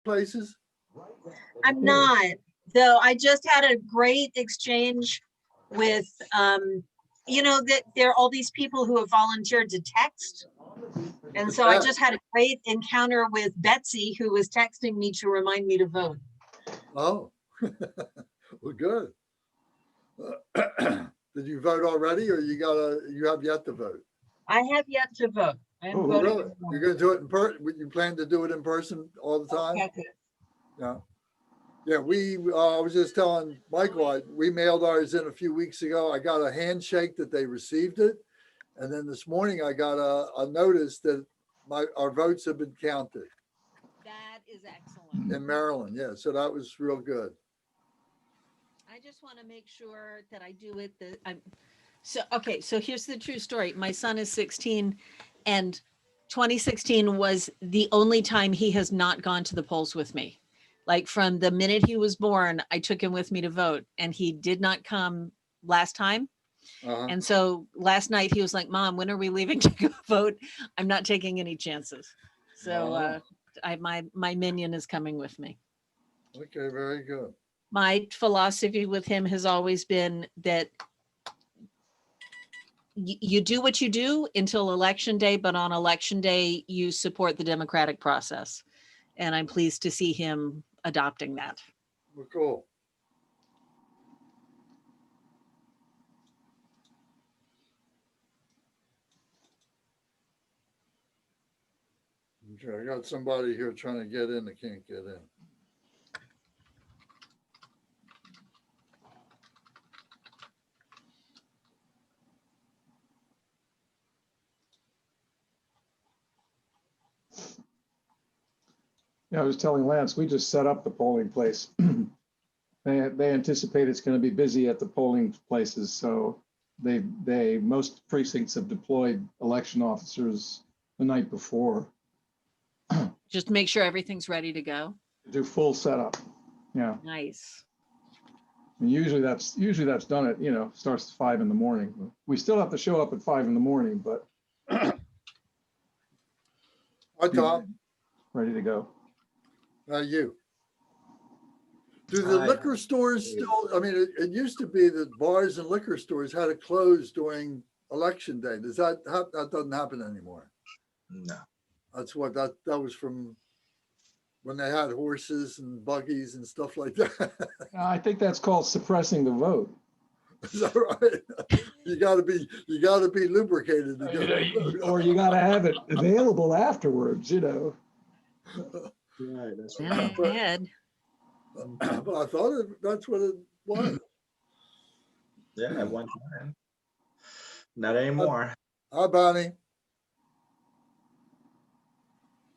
places? I'm not, though. I just had a great exchange with, that there are all these people who have volunteered to text. And so I just had a great encounter with Betsy, who was texting me to remind me to vote. Oh, well, good. Did you vote already, or you have yet to vote? I have yet to vote. I am voting. Really? You're going to do it in person? You plan to do it in person all the time? Okay. Yeah. Yeah, I was just telling Michael, we mailed ours in a few weeks ago. I got a handshake that they received it. And then this morning I got a notice that our votes have been counted. That is excellent. In Maryland, yeah. So that was real good. I just want to make sure that I do it. So here's the true story. My son is 16, and 2016 was the only time he has not gone to the polls with me. Like from the minute he was born, I took him with me to vote, and he did not come last time. And so last night he was like, "Mom, when are we leaving to go vote? I'm not taking any chances." So my minion is coming with me. Okay, very good. My philosophy with him has always been that you do what you do until election day, but on election day, you support the democratic process. And I'm pleased to see him adopting that. Well, cool. Okay, I got somebody here trying to get in that can't get in. Yeah, I was telling Lance, we just set up the polling place. They anticipate it's going to be busy at the polling places, so most precincts have deployed election officers the night before. Just make sure everything's ready to go. Do full setup. Yeah. Nice. And usually that's done at, starts at 5 in the morning. We still have to show up at 5 in the morning, but Hi, Tom. Ready to go. How are you? Do the liquor stores still, it used to be that bars and liquor stores had to close during election day. That doesn't happen anymore? No. That's what that was from when they had horses and buggies and stuff like that. I think that's called suppressing the vote. Is that right? You gotta be lubricated to get a vote. Or you gotta have it available afterwards, Right, that's right. But I thought that's what it was. Yeah, at one time. Not anymore. Hi, Bonnie.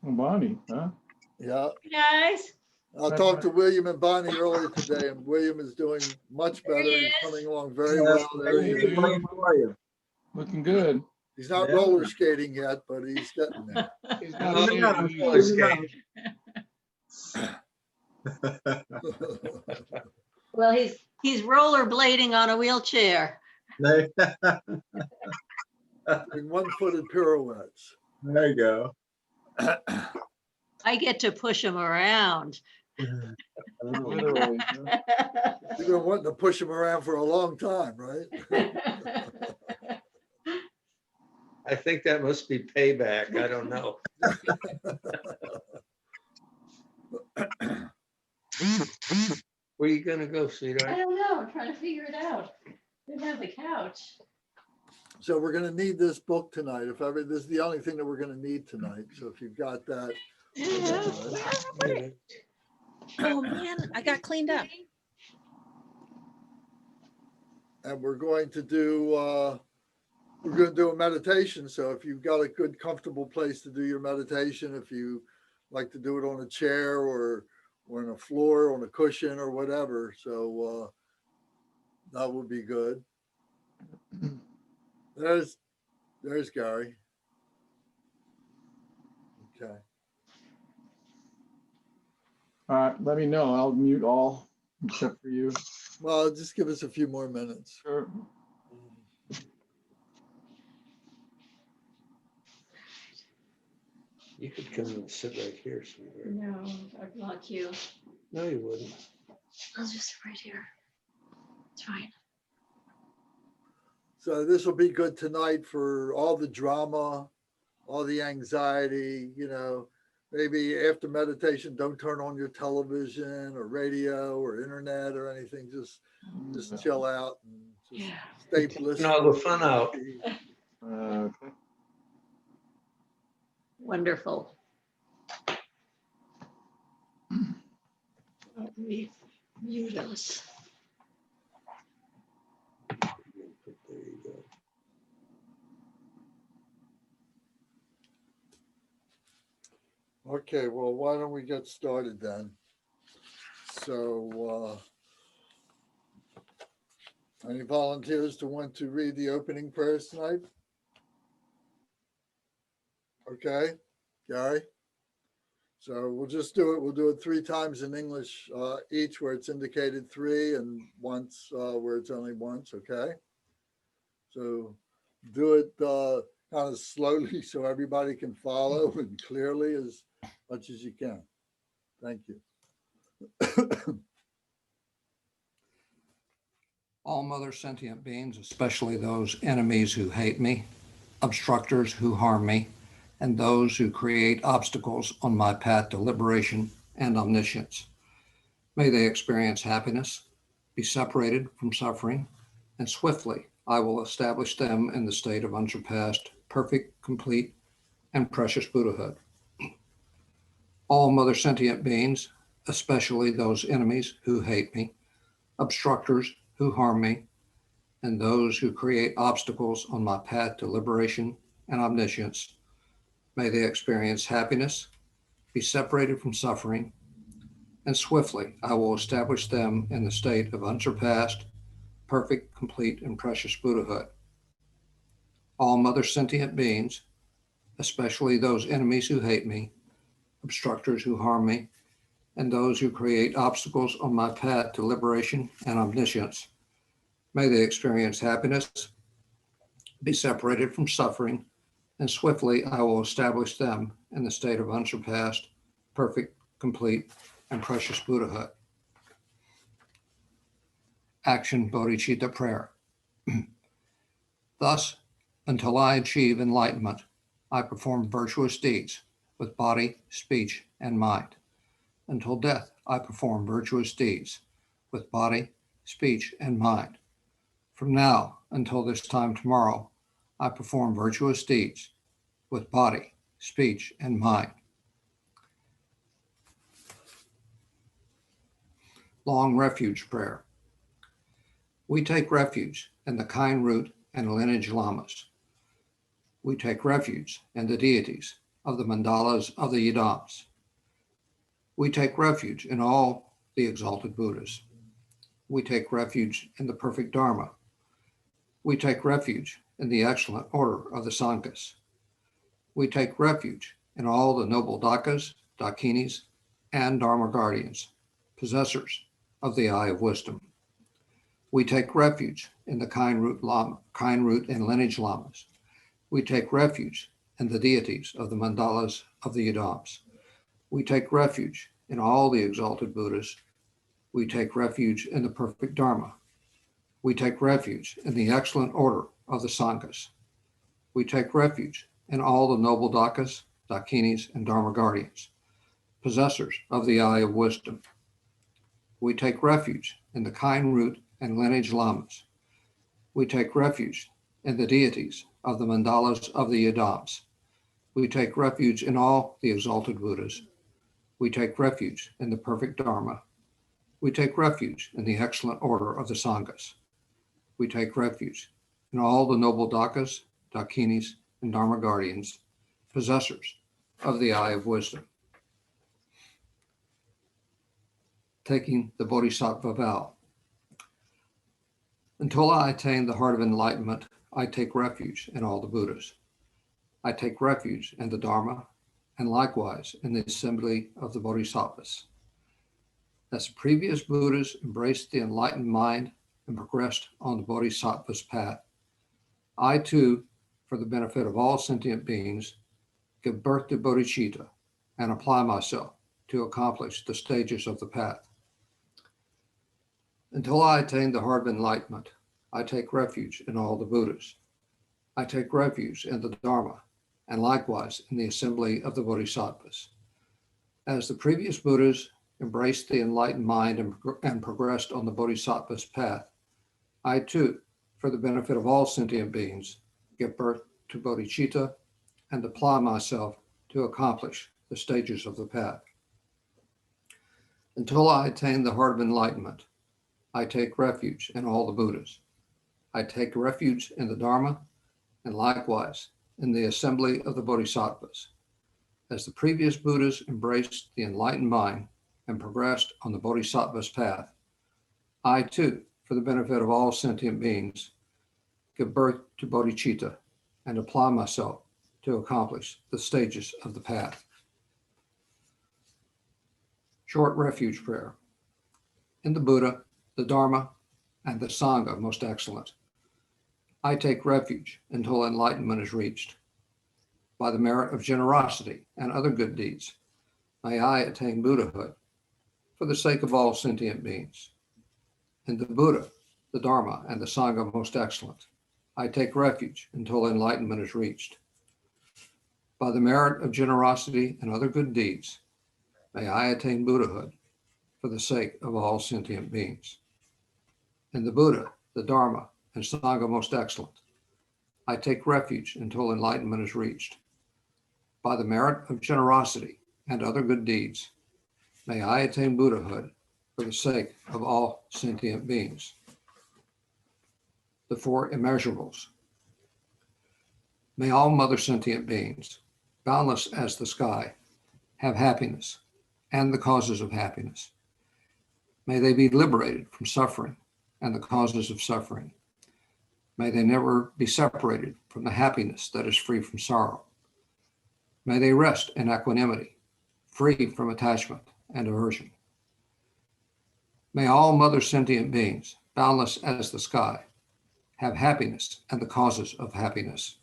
Bonnie, huh? Yeah. Hey guys. I talked to William and Bonnie earlier today, and William is doing much better. He's coming along very well. There he is. Looking good. He's not roller skating yet, but he's getting there. He's not roller skating. Well, he's rollerblading on a wheelchair. Doing one-footed pirouettes. There you go. I get to push him around. Literally. You've been wanting to push him around for a long time, right? I think that must be payback. I don't know. Where are you gonna go, I sweetheart? don't know. I'm trying to figure it out. Didn't have the couch. So we're going to need this book tonight. This is the only thing that we're going to need tonight. So if you've got that. Oh man, I got cleaned up. And we're going to do a meditation. So if you've got a good, comfortable place to do your meditation, if you like to do it on a chair or on a floor, on a cushion or whatever. So that would be good. There's Gary. Okay. All right, let me know. I'll mute all except for you. Well, just give us a few more minutes. Sure. You could come and sit right here, sweetheart. No, I'd block you. No, you wouldn't. I'll just sit right here. It's fine. So this will be good tonight for all the drama, all the anxiety, you know, maybe after meditation, don't turn on your television or radio or internet or anything. Just chill out and just Yeah. stay Taking blissful. all the fun out. Okay. Wonderful. Let me mute us. There you go. Okay, well, why don't we get started then? So, any volunteers to want to read the opening prayers tonight? Okay, Gary? So we'll just do it. We'll do it 3 times in English each where it's indicated 3 and once where it's only once, okay? So do it kind of slowly so everybody can follow and clearly as much as you can. Thank you. All mother sentient beings, especially those enemies who hate me, obstructors who harm me, and those who create obstacles on my path to liberation and omniscience. May they experience happiness, be separated from suffering, and swiftly I will establish them in the state of unsurpassed, perfect, complete, and precious Buddhahood. All mother sentient beings, especially those enemies who hate me, obstructors who harm me, and those who create obstacles on my path to liberation and omniscience, may they experience happiness, be separated from suffering, and swiftly I will establish them in the state of unsurpassed, perfect, complete, and precious Buddhahood. All mother sentient beings, especially those enemies who hate me, obstructors who harm me, and those who create obstacles on my path to liberation and omniscience, may they experience happiness, be separated from suffering, and swiftly I will establish them in the state of unsurpassed, perfect, complete, and precious Buddhahood. Action Bodhicitta Prayer. Thus, until I achieve enlightenment, I perform virtuous deeds with body, speech, and mind. Until death, I perform virtuous deeds with body, speech, and mind. From now until this time tomorrow, I perform virtuous deeds with body, speech, and mind. Long Refuge Prayer. We take refuge in the kind root and lineage lamas. We take refuge in the deities of the mandalas of the yidams. We take refuge in all the exalted Buddhas. We take refuge in the perfect Dharma. We take refuge in the excellent order of the Sanghas. We take refuge in all the noble Dakas, Dakinis, and Dharma guardians, possessors of the eye of wisdom. We take refuge in the kind root and lineage lamas. We take refuge in the deities of the mandalas of the yidams. We take refuge in all the exalted Buddhas. We take refuge in the perfect Dharma. We take refuge in the excellent order of the Sanghas. We take refuge in all the noble Dakas, Dakinis, and Dharma guardians, possessors of the eye of wisdom. We take refuge in the kind root and lineage lamas. We take refuge in the deities of the mandalas of the yidams. We take refuge in all the exalted Buddhas. We take refuge in the perfect Dharma. We take refuge in the excellent order of the Sanghas. We take refuge in all the noble Dakas, Dakinis, and Dharma guardians, possessors of the eye of wisdom. Taking the Bodhisattva vow. Until I attain the heart of enlightenment, I take refuge in all the Buddhas. I take refuge in the Dharma, and likewise in the assembly of the Bodhisattvas. As previous Buddhas embraced the enlightened mind and progressed on the Bodhisattva's path, I too, for the benefit of all sentient beings, give birth to bodhicitta, and apply myself to accomplish the stages of the path. Until I attain the heart of enlightenment, I take refuge in all the Buddhas. I take refuge in the Dharma, and likewise in the assembly of the Bodhisattvas. As the previous Buddhas embraced the enlightened mind and progressed on the Bodhisattva's path, I too, for the benefit of all sentient beings, give birth to bodhicitta and apply myself to accomplish the stages of the path. Until I attain the heart of enlightenment, I take refuge in all the Buddhas. I take refuge in the Dharma, and likewise in the assembly of the Bodhisattvas. As the previous Buddhas embraced the enlightened mind and progressed on the Bodhisattva's path, I too, for the benefit of all sentient beings, give birth to bodhicitta and apply myself to accomplish the stages of the path. Short refuge prayer. In the Buddha, the Dharma, and the Sangha most excellent, I take refuge until enlightenment is reached. By the merit of generosity and other good deeds, may I attain Buddhahood for the sake of all sentient beings. In the Buddha, the Dharma, and the Sangha most excellent, I take refuge until enlightenment is reached. By the merit of generosity and other good deeds, may I attain Buddhahood for the sake of all sentient beings. In the Buddha, the Dharma, and Sangha most excellent, I take refuge until enlightenment is reached. By the merit of generosity and other good deeds, may I attain Buddhahood for the sake of all sentient beings. The four immeasurables. May all mother sentient beings, boundless as the sky, have happiness and the causes of happiness. May they be liberated from suffering and the causes of suffering. May they never be separated from the happiness that is free from sorrow. May they rest in equanimity, free from attachment and aversion. May all mother sentient beings, boundless as the sky, have happiness and the causes of happiness.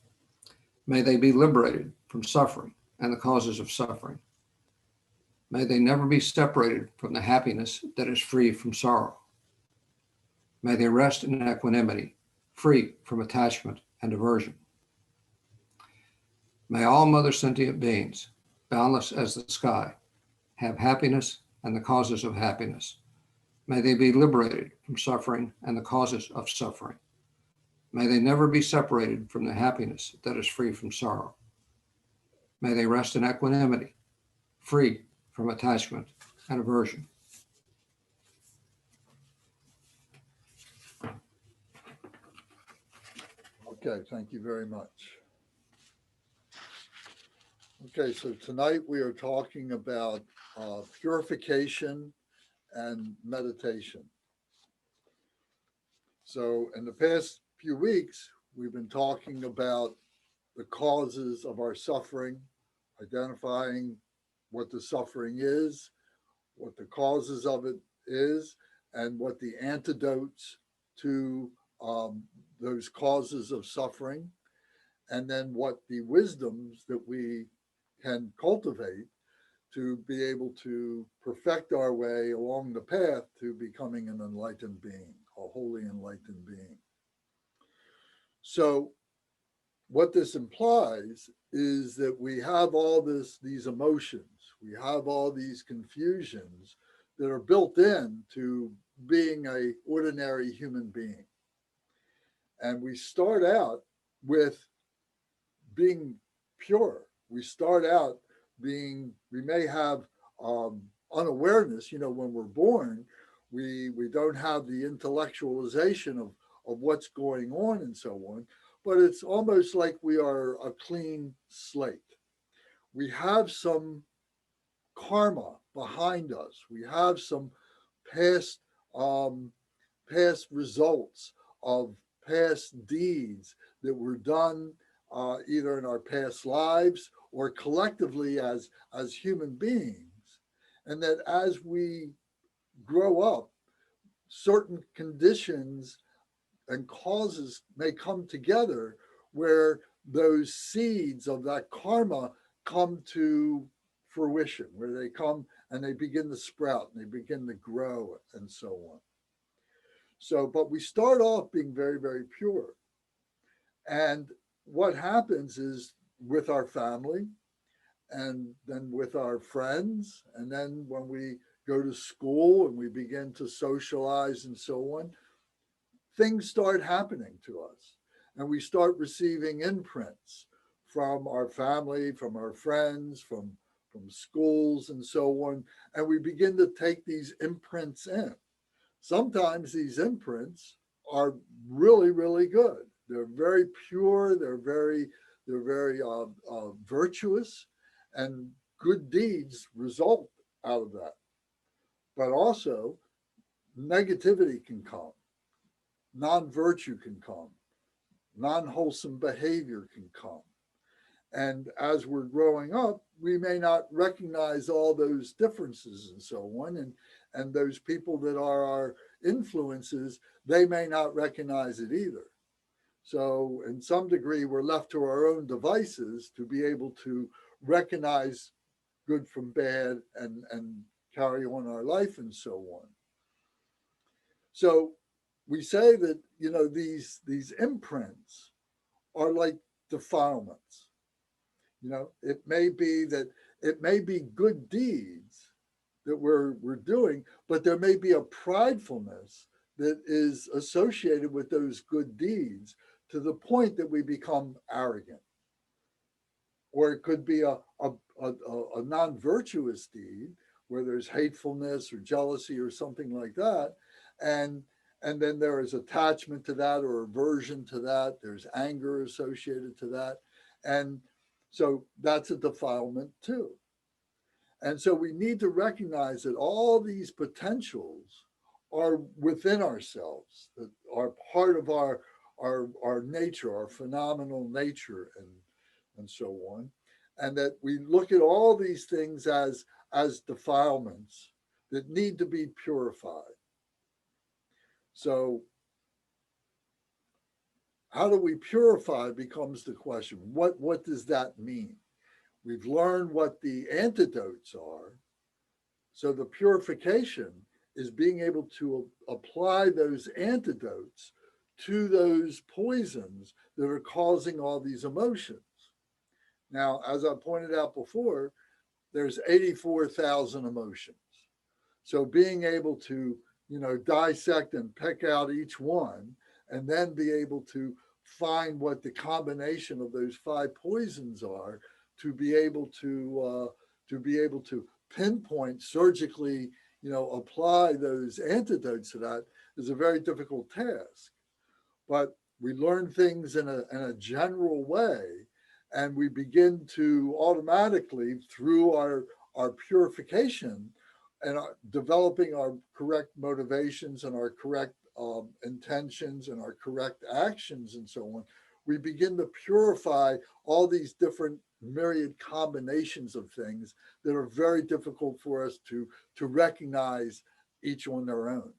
May they be liberated from suffering and the causes of suffering. May they never be separated from the happiness that is free from sorrow. May they rest in equanimity, free from attachment and aversion. May all mother sentient beings, boundless as the sky, have happiness and the causes of happiness. May they be liberated from suffering and the causes of suffering. May they never be separated from the happiness that is free from sorrow. May they rest in equanimity, free from attachment and aversion. Okay, thank you very much. Okay, so tonight we are talking about purification and meditation. So in the past few weeks, we've been talking about the causes of our suffering, identifying what the suffering is, what the causes of it is, and what the antidotes to those causes of suffering, and then what the wisdoms that we can cultivate to be able to perfect our way along the path to becoming an enlightened being, a wholly enlightened being. So what this implies is that we have all these emotions, we have all these confusions that are built in to being an ordinary human being. And we start out with being pure. We start out being, we may have unawareness, when we're born, we don't have the intellectualization of what's going on and so on, but it's almost like we are a clean slate. We have some karma behind us. We have some past results of past deeds that were done either in our past lives or collectively as human beings. And that as we grow up, certain conditions and causes may come together where those seeds of that karma come to fruition, where they come and they begin to sprout and they begin to grow and so on. So, but we start off being very, very pure. And what happens is with our family and then with our friends, and then when we go to school and we begin to socialize and so on, things start happening to us. And we start receiving imprints from our family, from our friends, from schools and so on. And we begin to take these imprints in. Sometimes these imprints are really, really good. They're very pure. They're very virtuous, and good deeds result out of that. But also, negativity can come, non-virtue can come, non-wholesome behavior can come. And as we're growing up, we may not recognize all those differences and so on. And those people that are our influences, they may not recognize it either. So in some degree, we're left to our own devices to be able to recognize good from bad and carry on our life and so on. So we say that, you know, these imprints are like defilements. You know, it may be good deeds that we're doing, but there may be a pridefulness that is associated with those good deeds to the point that we become arrogant. Or it could be a non-virtuous deed where there's hatefulness or jealousy or something like that. And then there is attachment to that or aversion to that. There's anger associated to that. And so that's a defilement too. And so we need to recognize that all these potentials are within ourselves, that are part of our nature, our phenomenal nature and so on. And that we look at all these things as defilements that need to be purified. So how do we purify becomes the question. What does that mean? We've learned what the antidotes are. So the purification is being able to apply those antidotes to those poisons that are causing all these emotions. Now, as I pointed out before, there's 84,000 emotions. So being able to, you know, dissect and pick out each one and then be able to find what the combination of those 5 poisons are to be able to pinpoint surgically, you know, apply those antidotes to that is a very difficult task. But we learn things in a general way, and we begin to automatically, through our purification and developing our correct motivations and our correct intentions and our correct actions and so on, we begin to purify all these different myriad combinations of things that are very difficult for us to recognize each on their own.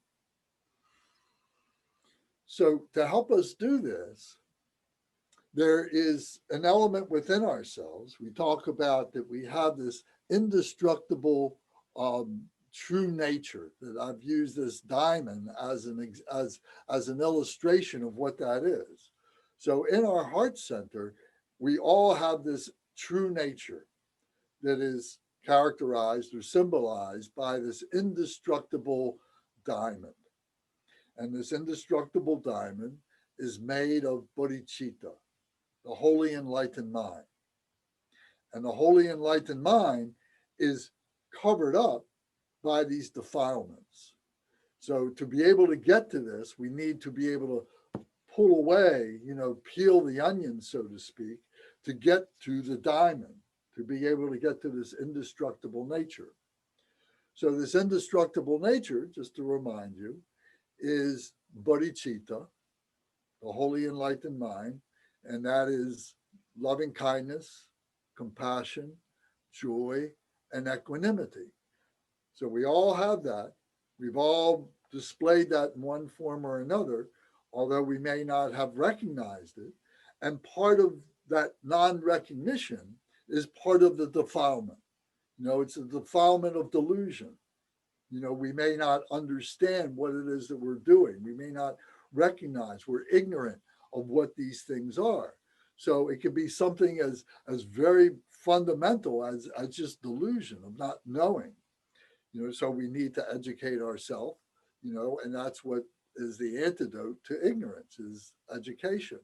So to help us do this, there is an element within ourselves. We talk about that we have this indestructible true nature, that I've used this diamond as an illustration of what that is. So in our heart center, we all have this true nature that is characterized or symbolized by this indestructible diamond. And this indestructible diamond is made of bodhicitta, the holy enlightened mind. And the holy enlightened mind is covered up by these defilements. So to be able to get to this, we need to be able to pull away, you know, peel the onion, so to speak, to get to the diamond, to be able to get to this indestructible nature. So this indestructible nature, just to remind you, is bodhicitta, the holy enlightened mind, and that is loving kindness, compassion, joy, and equanimity. So we all have that. We've all displayed that in one form or another, although we may not have recognized it. And part of that non-recognition is part of the defilement. It's a defilement of delusion. We may not understand what it is that we're doing. We may not recognize, we're ignorant of what these things are. So it could be something as very fundamental as just delusion of not knowing. So we need to educate ourselves, and that's what is the antidote to ignorance, is education.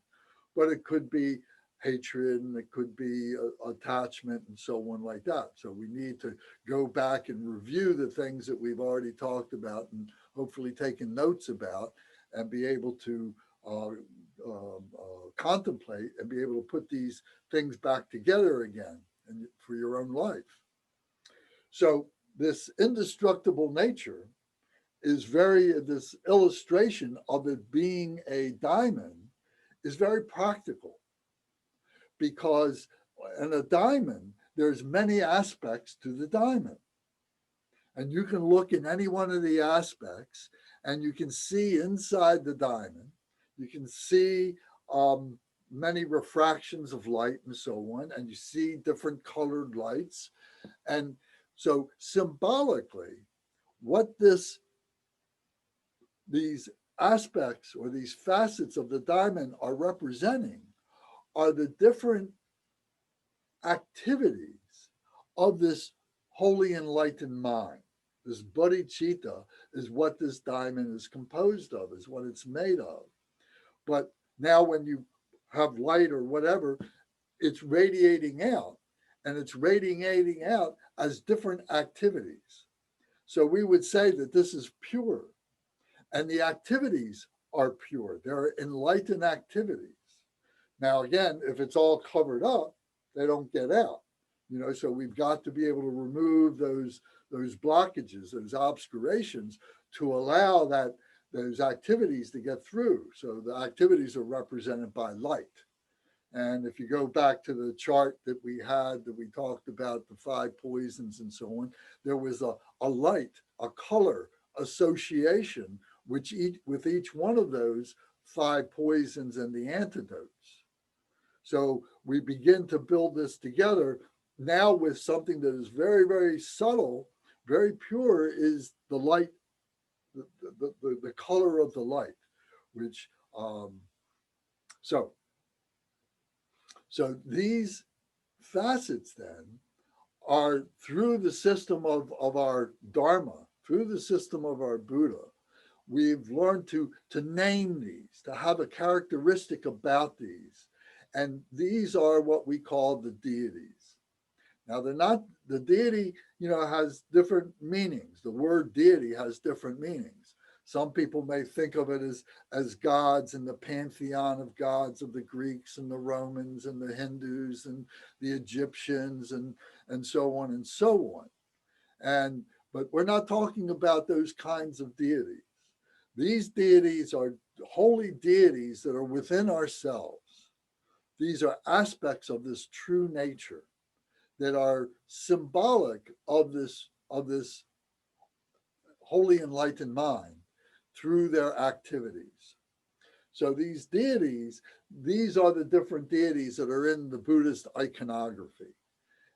But it could be hatred, and it could be attachment, and so on like that. So we need to go back and review the things that we've already talked about and hopefully taken notes about, and be able to contemplate and be able to put these things back together again and for your own life. So this indestructible nature is this illustration of it being a diamond is very practical, because in a diamond, there's many aspects to the diamond. And you can look in any one of the aspects and you can see inside the diamond, you can see many refractions of light and so on, and you see different colored lights. And so symbolically, what these aspects or these facets of the diamond are representing are the different activities of this holy enlightened mind. This bodhicitta is what this diamond is composed of, is what it's made of. But now when you have light or whatever, it's radiating out, and it's radiating out as different activities. So we would say that this is pure, and the activities are pure. They're enlightened activities. Now, again, if it's all covered up, they don't get out, so we've got to be able to remove those blockages, those obscurations, to allow those activities to get through. So the activities are represented by light. And if you go back to the chart that we talked about the 5 poisons and so on, there was a light, a color association with each one of those 5 poisons and the antidotes. So we begin to build this together now with something that is very, very subtle, very pure, is the light, the color of the light, which, so these facets then are through the system of our Dharma, through the system of our Buddha. We've learned to name these, to have a characteristic about these. And these are what we call the deities. Now, they're not, the deity, has different meanings. The word deity has different meanings. Some people may think of it as gods in the pantheon of gods of the Greeks and the Romans and the Hindus and the Egyptians and so on and so on. But we're not talking about those kinds of deities. These deities are holy deities that are within ourselves. These are aspects of this true nature that are symbolic of this holy enlightened mind through their activities. So these deities, these are the different deities that are in the Buddhist iconography.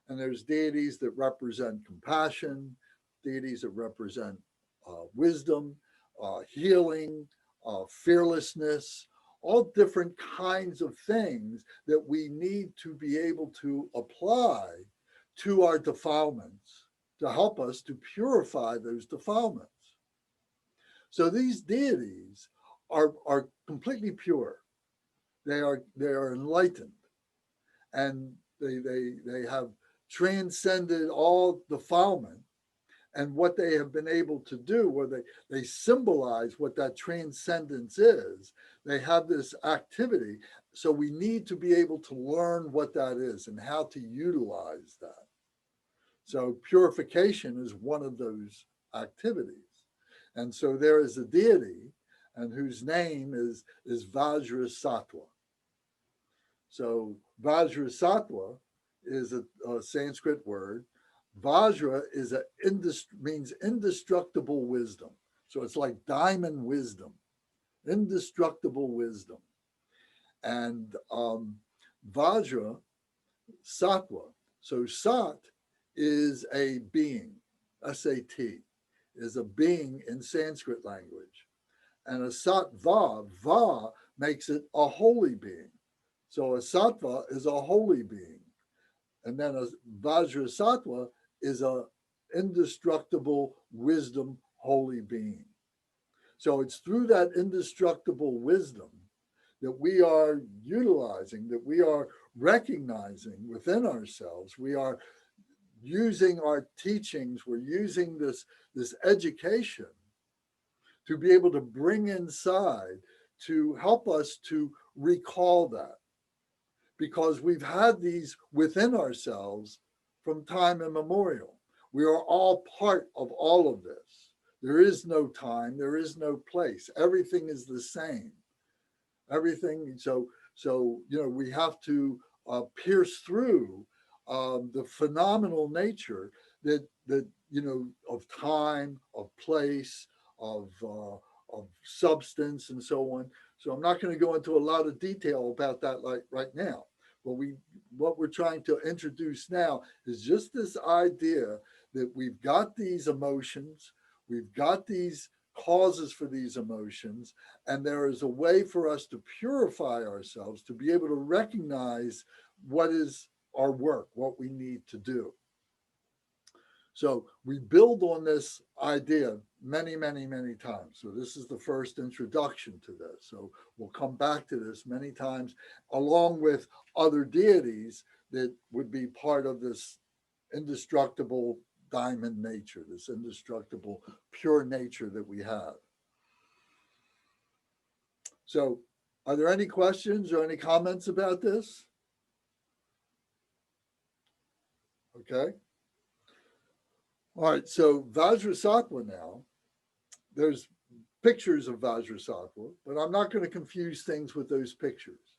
And there's deities that represent compassion, deities that represent wisdom, healing, fearlessness, all different kinds of things that we need to be able to apply to our defilements to help us to purify those defilements. So these deities are completely pure. They are enlightened, and they have transcended all defilement. And what they have been able to do, where they symbolize what that transcendence is, they have this activity. So we need to be able to learn what that is and how to utilize that. So purification is one of those activities. And so there is a deity, and whose name is Vajrasattva. So Vajrasattva is a Sanskrit word. Vajra means indestructible wisdom. So it's like diamond wisdom, indestructible wisdom. And Vajra Sattva So Sat is a being, S-A-T, is a being in Sanskrit language. And a Sattva, Va makes it a holy being. So a Sattva is a holy being. And then a Vajrasattva is a indestructible wisdom holy being. So it's through that indestructible wisdom that we are utilizing, that we are recognizing within ourselves. We are using our teachings, we're using this education to be able to bring inside to help us to recall that. Because we've had these within ourselves from time immemorial. We are all part of all of this. There is no time, there is no place. Everything is the same. Everything, so we have to pierce through the phenomenal nature that of time, of place, of substance, and so on. So I'm not going to go into a lot of detail about that right now. But what we're trying to introduce now is just this idea that we've got these emotions, we've got these causes for these emotions, and there is a way for us to purify ourselves, to be able to recognize what is our work, what we need to do. So we build on this idea many, many, many times. So this is the first introduction to this. So we'll come back to this many times, along with other deities that would be part of this indestructible diamond nature, this indestructible pure nature that we have. So are there any questions or any comments about this? Okay. All right, so Vajrasattva now, there's pictures of Vajrasattva, but I'm not going to confuse things with those pictures.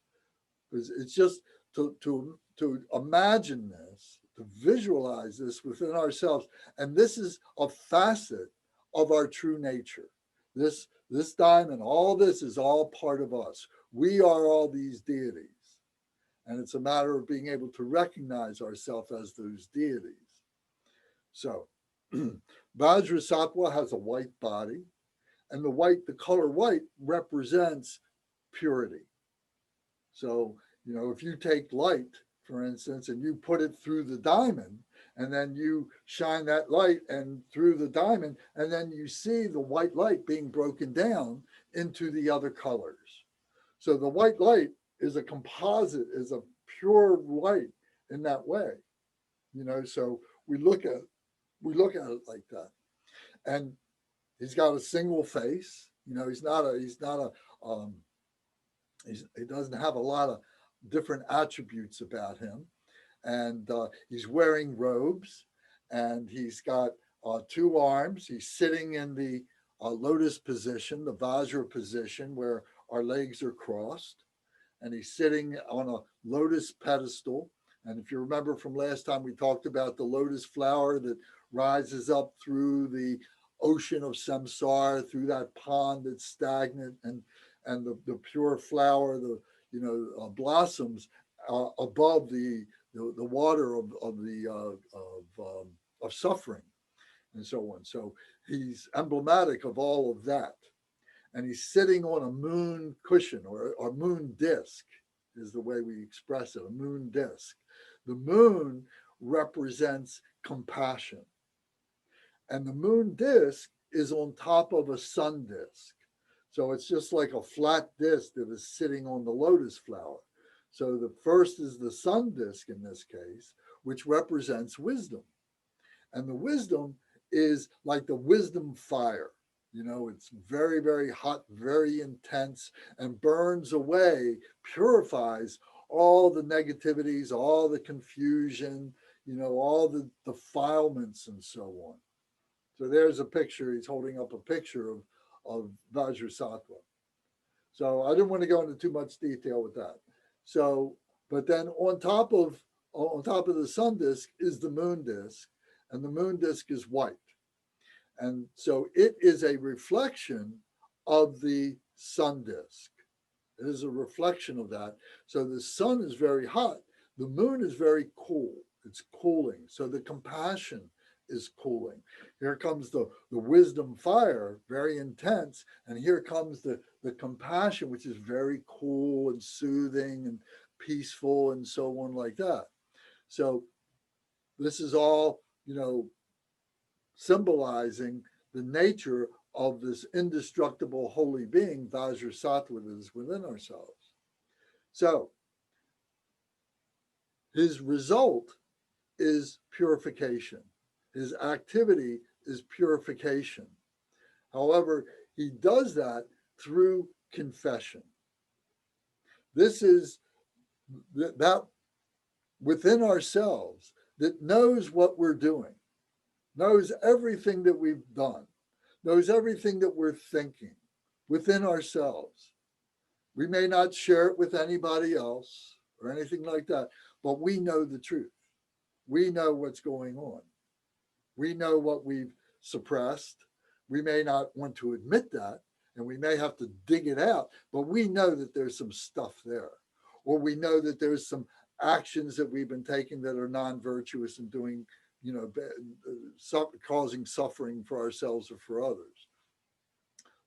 Because it's just to imagine this, to visualize this within ourselves. And this is a facet of our true nature. This diamond, all this is all part of us. We are all these deities. And it's a matter of being able to recognize ourselves as those deities. So Vajrasattva has a white body, and the color white represents purity. So, if you take light, for instance, and you put it through the diamond, and then you shine that light and through the diamond, and then you see the white light being broken down into the other colors. So the white light is a composite, is a pure light in that way. So we look at it like that. And he's got a single face. He doesn't have a lot of different attributes about him. And he's wearing robes, and he's got 2 arms. He's sitting in the lotus position, the Vajra position, where our legs are crossed. And he's sitting on a lotus pedestal. And if you remember from last time, we talked about the lotus flower that rises up through the ocean of samsara, through that pond that's stagnant, and the pure flower, blossoms above the water of suffering, and so on. So he's emblematic of all of that, and he's sitting on a moon cushion or a moon disc, is the way we express it, a moon disc. The moon represents compassion. And the moon disc is on top of a sun disc. So it's just like a flat disc that is sitting on the lotus flower. So the first is the sun disc in this case, which represents wisdom. And the wisdom is like the wisdom fire. It's very, very hot, very intense, and burns away, purifies all the negativities, all the confusion, all the defilements and so on. So there's a picture. He's holding up a picture of Vajrasattva. So I didn't want to go into too much detail with that. So, but then on top of the sun disk is the moon disk, and the moon disk is white. And so it is a reflection of the sun disk. It is a reflection of that. So the sun is very hot. The moon is very cool. It's cooling. So the compassion is cooling. Here comes the wisdom fire, very intense. And here comes the compassion, which is very cool and soothing and peaceful and so on like that. So this is all, symbolizing the nature of this indestructible holy being, Vajrasattva, that is within ourselves. So his result is purification. His activity is purification. However, he does that through confession. This is that within ourselves that knows what we're doing, knows everything that we've done, knows everything that we're thinking within ourselves. We may not share it with anybody else or anything like that, but we know the truth. We know what's going on. We know what we've suppressed. We may not want to admit that, and we may have to dig it out, but we know that there's some stuff there. Or we know that there's some actions that we've been taking that are non-virtuous and doing, causing suffering for ourselves or for others.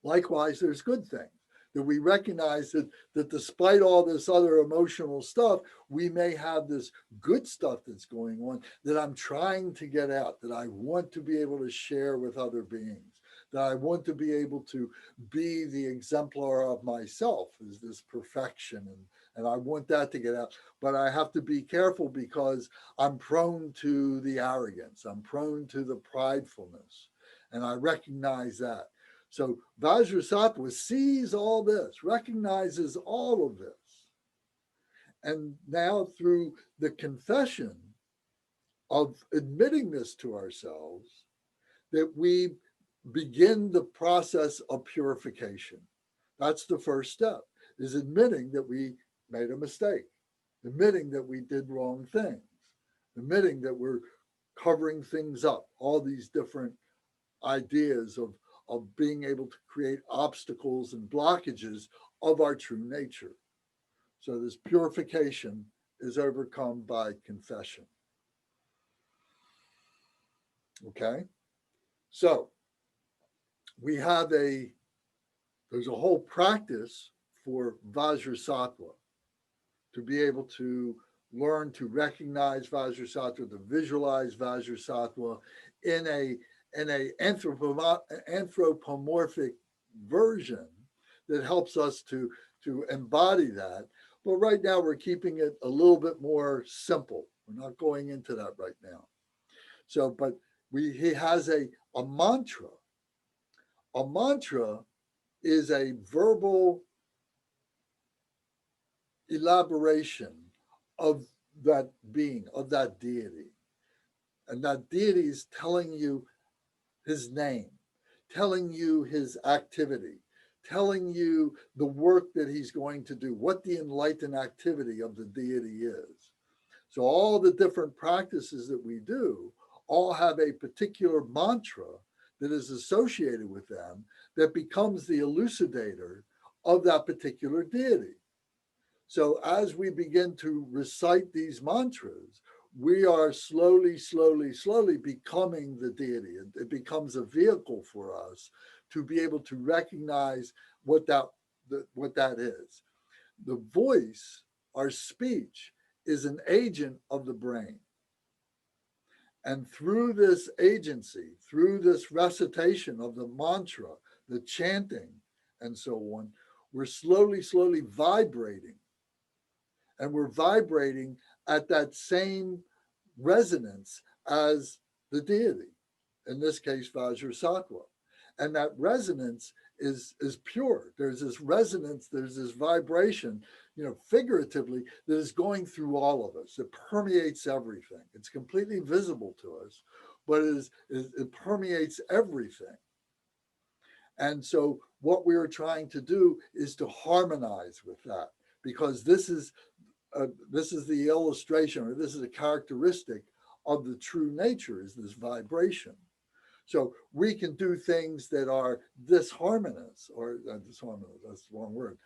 Likewise, there's good things that we recognize that despite all this other emotional stuff, we may have this good stuff that's going on that I'm trying to get out, that I want to be able to share with other beings, that I want to be able to be the exemplar of myself, is this perfection. And I want that to get out. But I have to be careful because I'm prone to the arrogance. I'm prone to the pridefulness. And I recognize that. So Vajrasattva sees all this, recognizes all of this. And now through the confession of admitting this to ourselves, that we begin the process of purification. That's the first step, is admitting that we made a mistake, admitting that we did wrong things, admitting that we're covering things up, all these different ideas of being able to create obstacles and blockages of our true nature. So this purification is overcome by confession. Okay? So we have there's a whole practice for Vajrasattva to be able to learn to recognize Vajrasattva, to visualize Vajrasattva in a anthropomorphic version that helps us to embody that. But right now we're keeping it a little bit more simple. We're not going into that right now. So, but he has a mantra. A mantra is a verbal elaboration of that being, of that deity. And that deity is telling you his name, telling you his activity, telling you the work that he's going to do, what the enlightened activity of the deity is. So all the different practices that we do all have a particular mantra that is associated with them that becomes the elucidator of that particular deity. So as we begin to recite these mantras, we are slowly becoming the deity. It becomes a vehicle for us to be able to recognize what that is. The voice, our speech, is an agent of the brain. And through this agency, through this recitation of the mantra, the chanting, and so on, we're slowly vibrating. And we're vibrating at that same resonance as the deity, in this case, Vajrasattva. And that resonance is pure. There's this resonance, there's this vibration, figuratively, that is going through all of us. It permeates everything. It's completely visible to us, but it permeates everything. And so what we are trying to do is to harmonize with that, because this is the illustration, or this is a characteristic of the true nature, is this vibration. So we can do things that are disharmonious, or disharmonious, that's the wrong word,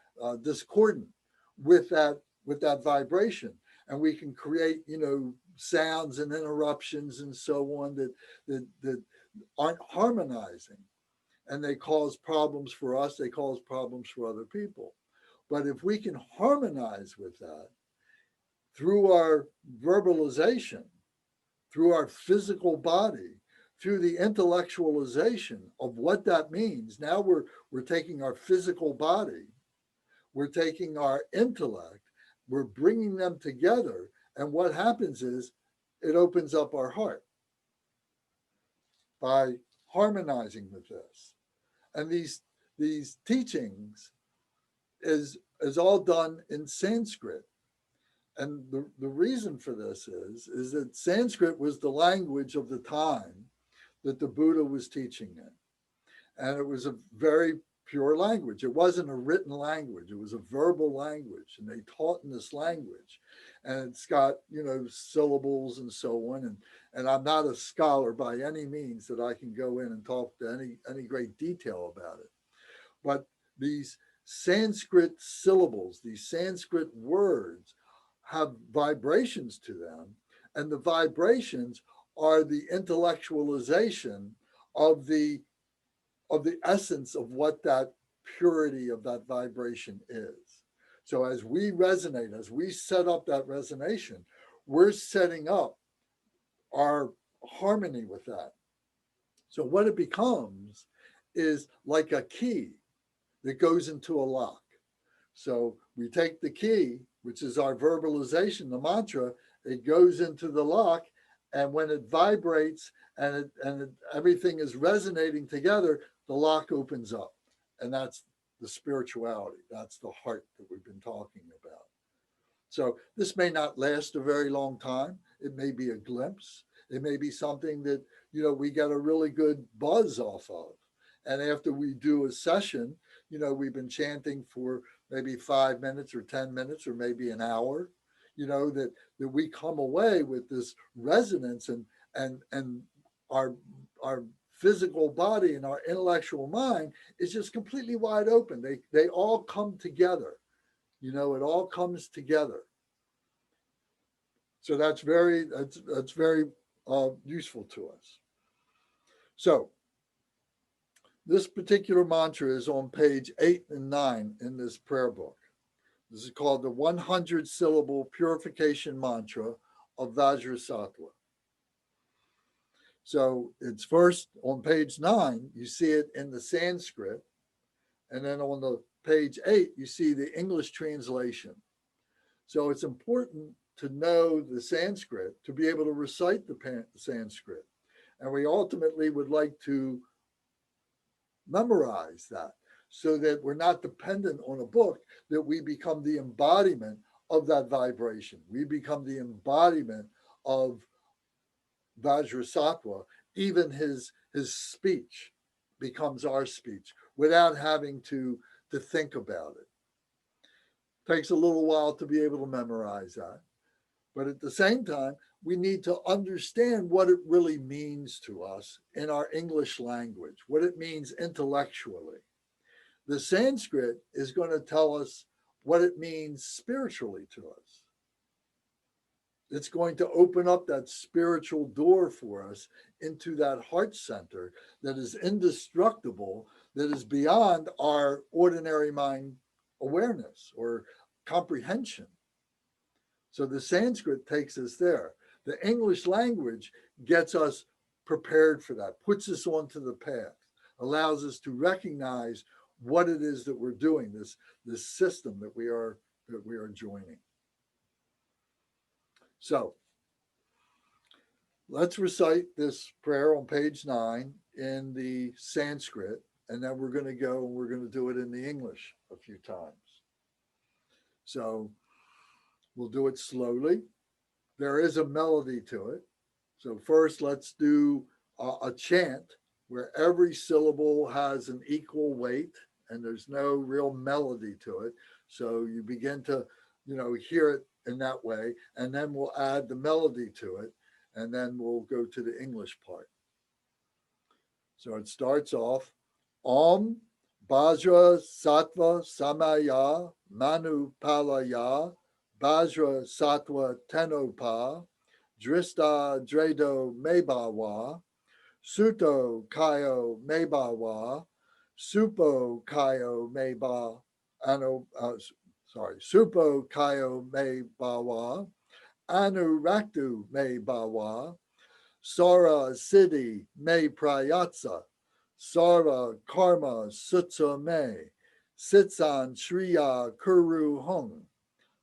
discordant with that vibration. And we can create, sounds and interruptions and so on that aren't harmonizing. And they cause problems for us, they cause problems for other people. But if we can harmonize with that through our verbalization, through our physical body, through the intellectualization of what that means, now we're taking our physical body, we're taking our intellect, we're bringing them together. And what happens is it opens up our heart by harmonizing with this. And these teachings is all done in Sanskrit. And the reason for this is that Sanskrit was the language of the time that the Buddha was teaching in. And it was a very pure language. It wasn't a written language. It was a verbal language. And they taught in this language. And it's got, syllables and so on. And I'm not a scholar by any means that I can go in and talk to any great detail about it. But these Sanskrit syllables, these Sanskrit words have vibrations to them. And the vibrations are the intellectualization of the essence of what that purity of that vibration is. So as we resonate, as we set up that resonation, we're setting up our harmony with that. So what it becomes is like a key that goes into a lock. So we take the key, which is our verbalization, the mantra, it goes into the lock, and when it vibrates and everything is resonating together, the lock opens up. And that's the spirituality. That's the heart that we've been talking about. So this may not last a very long time. It may be a glimpse. It may be something that, we get a really good buzz off of. And after we do a session, we've been chanting for maybe 5 minutes or 10 minutes or maybe an hour, that we come away with this resonance and our physical body and our intellectual mind is just completely wide open. They all come together. It all comes together. So that's very useful to us. So this particular mantra is on page 8 and 9 in this prayer book. This is called the 100 syllable purification mantra of Vajrasattva. So it's first on page 9, you see it in the Sanskrit. And then on the page 8, you see the English translation. So it's important to know the Sanskrit to be able to recite the Sanskrit. And we ultimately would like to memorize that so that we're not dependent on a book, that we become the embodiment of that vibration. We become the embodiment of Vajrasattva. Even his speech becomes our speech without having to think about it. Takes a little while to be able to memorize that. But at the same time, we need to understand what it really means to us in our English language, what it means intellectually. The Sanskrit is going to tell us what it means spiritually to us. It's going to open up that spiritual door for us into that heart center that is indestructible, that is beyond our ordinary mind awareness or comprehension. So the Sanskrit takes us there. The English language gets us prepared for that, puts us onto the path, allows us to recognize what it is that we're doing, this system that we are joining. So let's recite this prayer on page 9 in the Sanskrit, and then we're going to go and we're going to do it in the English a few times. So we'll do it slowly. There is a melody to it. So first, let's do a chant where every syllable has an equal weight and there's no real melody to it. So you begin to, hear it in that way, and then we'll add the melody to it, and then we'll go to the English part. So it starts off, Om Vajrasattva Samaya Manu Palaya Vajrasattva Tenopa Drista Dredo Mebawa, Suto Kayo Mebawa, Supo Kayo Meba, Supo Kayo Mebawa, Anuraktu Mebawa, Sara Siddhi Me Prayatsa, Sara Karma Sutsa Me, Sitsan Shriya Kuru Hung,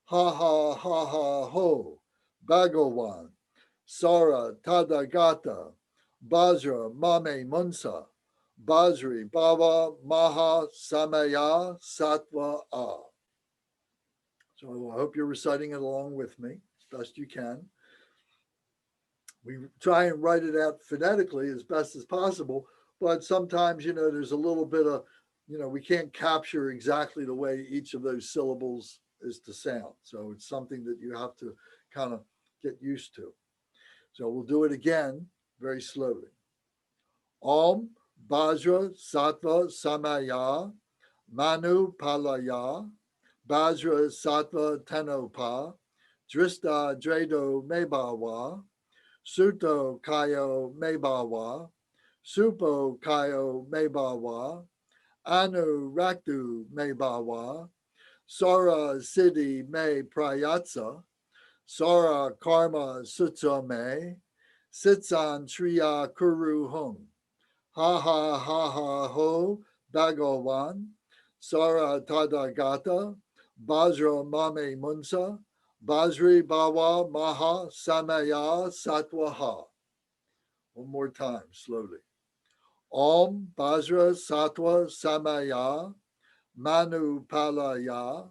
Ha Ha Ha Ha Ho, Bhagawan, Sara Tadagata, Bajra Mame Munsa, Bajri Baba Maha Samaya Sattva A. So I hope you're reciting it along with me as best you can. We try and write it out phonetically as best as possible, but sometimes, there's a little bit of, we can't capture exactly the way each of those syllables is to sound. So it's something that you have to kind of get used to. So we'll do it again very slowly. Om Vajrasattva Samaya Manu Palaya Vajrasattva Tenopa Drista Dredo Mebawa Suto Kayo Mebawa Supo Kayo Mebawa Anu Raktu Mebawa Sara Siddhi Me Prayatsa Sara Karma Sutsa Me Sitsan Shriya Kuru Hung Ha Ha Ha Ha Ho Bhagawan Sara Tadagata Bajra Mame Munsa Bajri Bawa Maha Samaya Satwaha. One more time, slowly. Om Vajrasattva Samaya Manu Palaya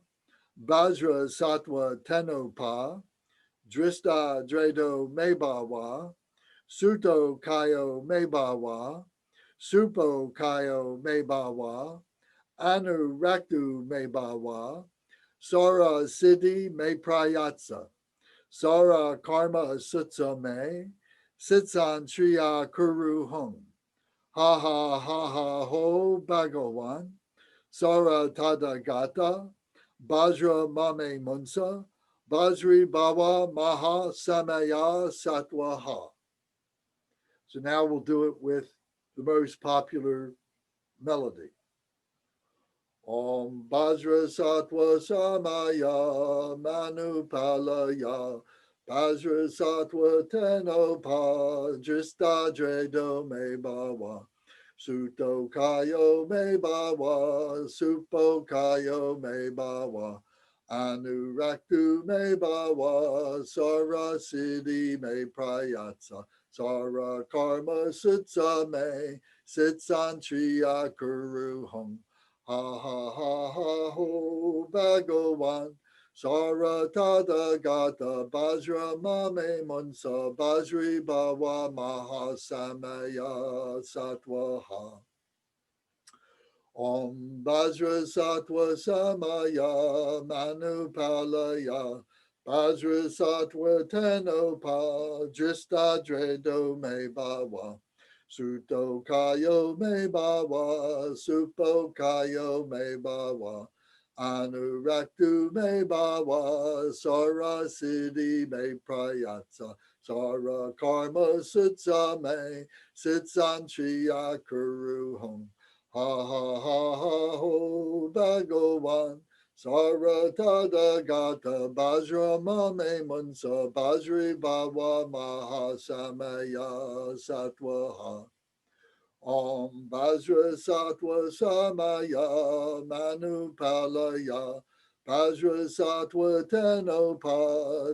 Vajrasattva Tenopa Drista Dredo Mebawa Suto Kayo Mebawa Supo Kayo Mebawa Anu Raktu Mebawa Sara Siddhi Me Prayatsa Sara Karma Sutsa Me Sitsan Shriya Kuru Hung Ha Ha Ha Ha Ho Bhagawan Sara Tadagata Bajra Mame Munsa Bajri Baba Maha Samaya Satwaha. So now we'll do it with the most popular melody. Om Vajrasattva Samaya Manu Palaya Vajrasattva Tenopa Drista Dredo Mebawa Suto Kayo Mebawa Supo Kayo Mebawa Anuraktu Mebawa Sara Siddhi Me Prayatsa Sara Karma Sutsa Me Sitsan Shriya Kuru Hung Ha Ha Ha Ha Ho Bhagawan Sara Tadagata Bajra Mame Munsa Bajri Bawa Maha Samaya Satwaha Om Vajrasattva Samaya Manu Palaya Vajrasattva Tenopa Drista Dredo Mebawa Suto Kayo Mebawa Supo Kayo Mebawa Anuraktu Mebawa Sara Siddhi Me Prayatsa Sara Karma Sutsa Me Sitsan Shriya Kuru Hung Ha Ha Ha Ha Ho Bhagawan Sara Tadagata Bajra Mame Munsa Bajri Bawa Maha Samaya Satwaha Om Vajrasattva Samaya Manu Palaya Vajrasattva Tenopa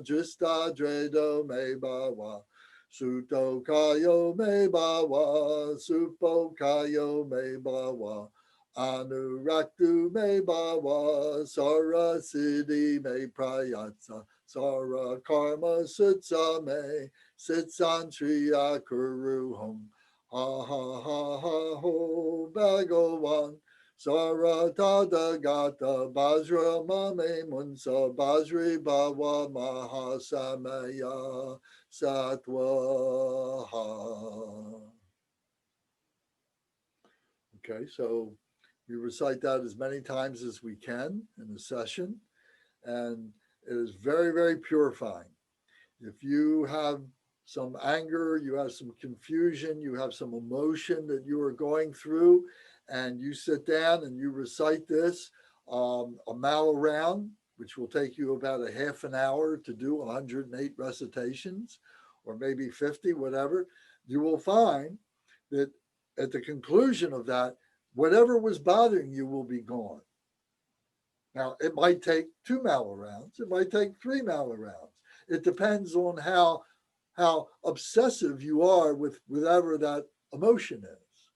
Drista Dredo Mebawa Suto Kayo Mebawa Supo Kayo Mebawa Anuraktu Mebawa Sara Siddhi Me Prayatsa Sara Karma Sutsa Me Sitsan Shriya Kuru Hung Ha Ha Ha Ha Ho Bhagawan Sara Tadagata Bajra Mame Munsa Bajri Bawa Maha Samaya Satwaha. Okay, so we recite that as many times as we can in a session, and it is very, very purifying. If you have some anger, you have some confusion, you have some emotion that you are going through, and you sit down and you recite this a mile around, which will take you about a half an hour to do 108 recitations, or maybe 50, whatever, you will find that at the conclusion of that, whatever was bothering you will be gone. Now, it might take 2 mile rounds, it might take 3 mile rounds. It depends on how obsessive you are with whatever that emotion is.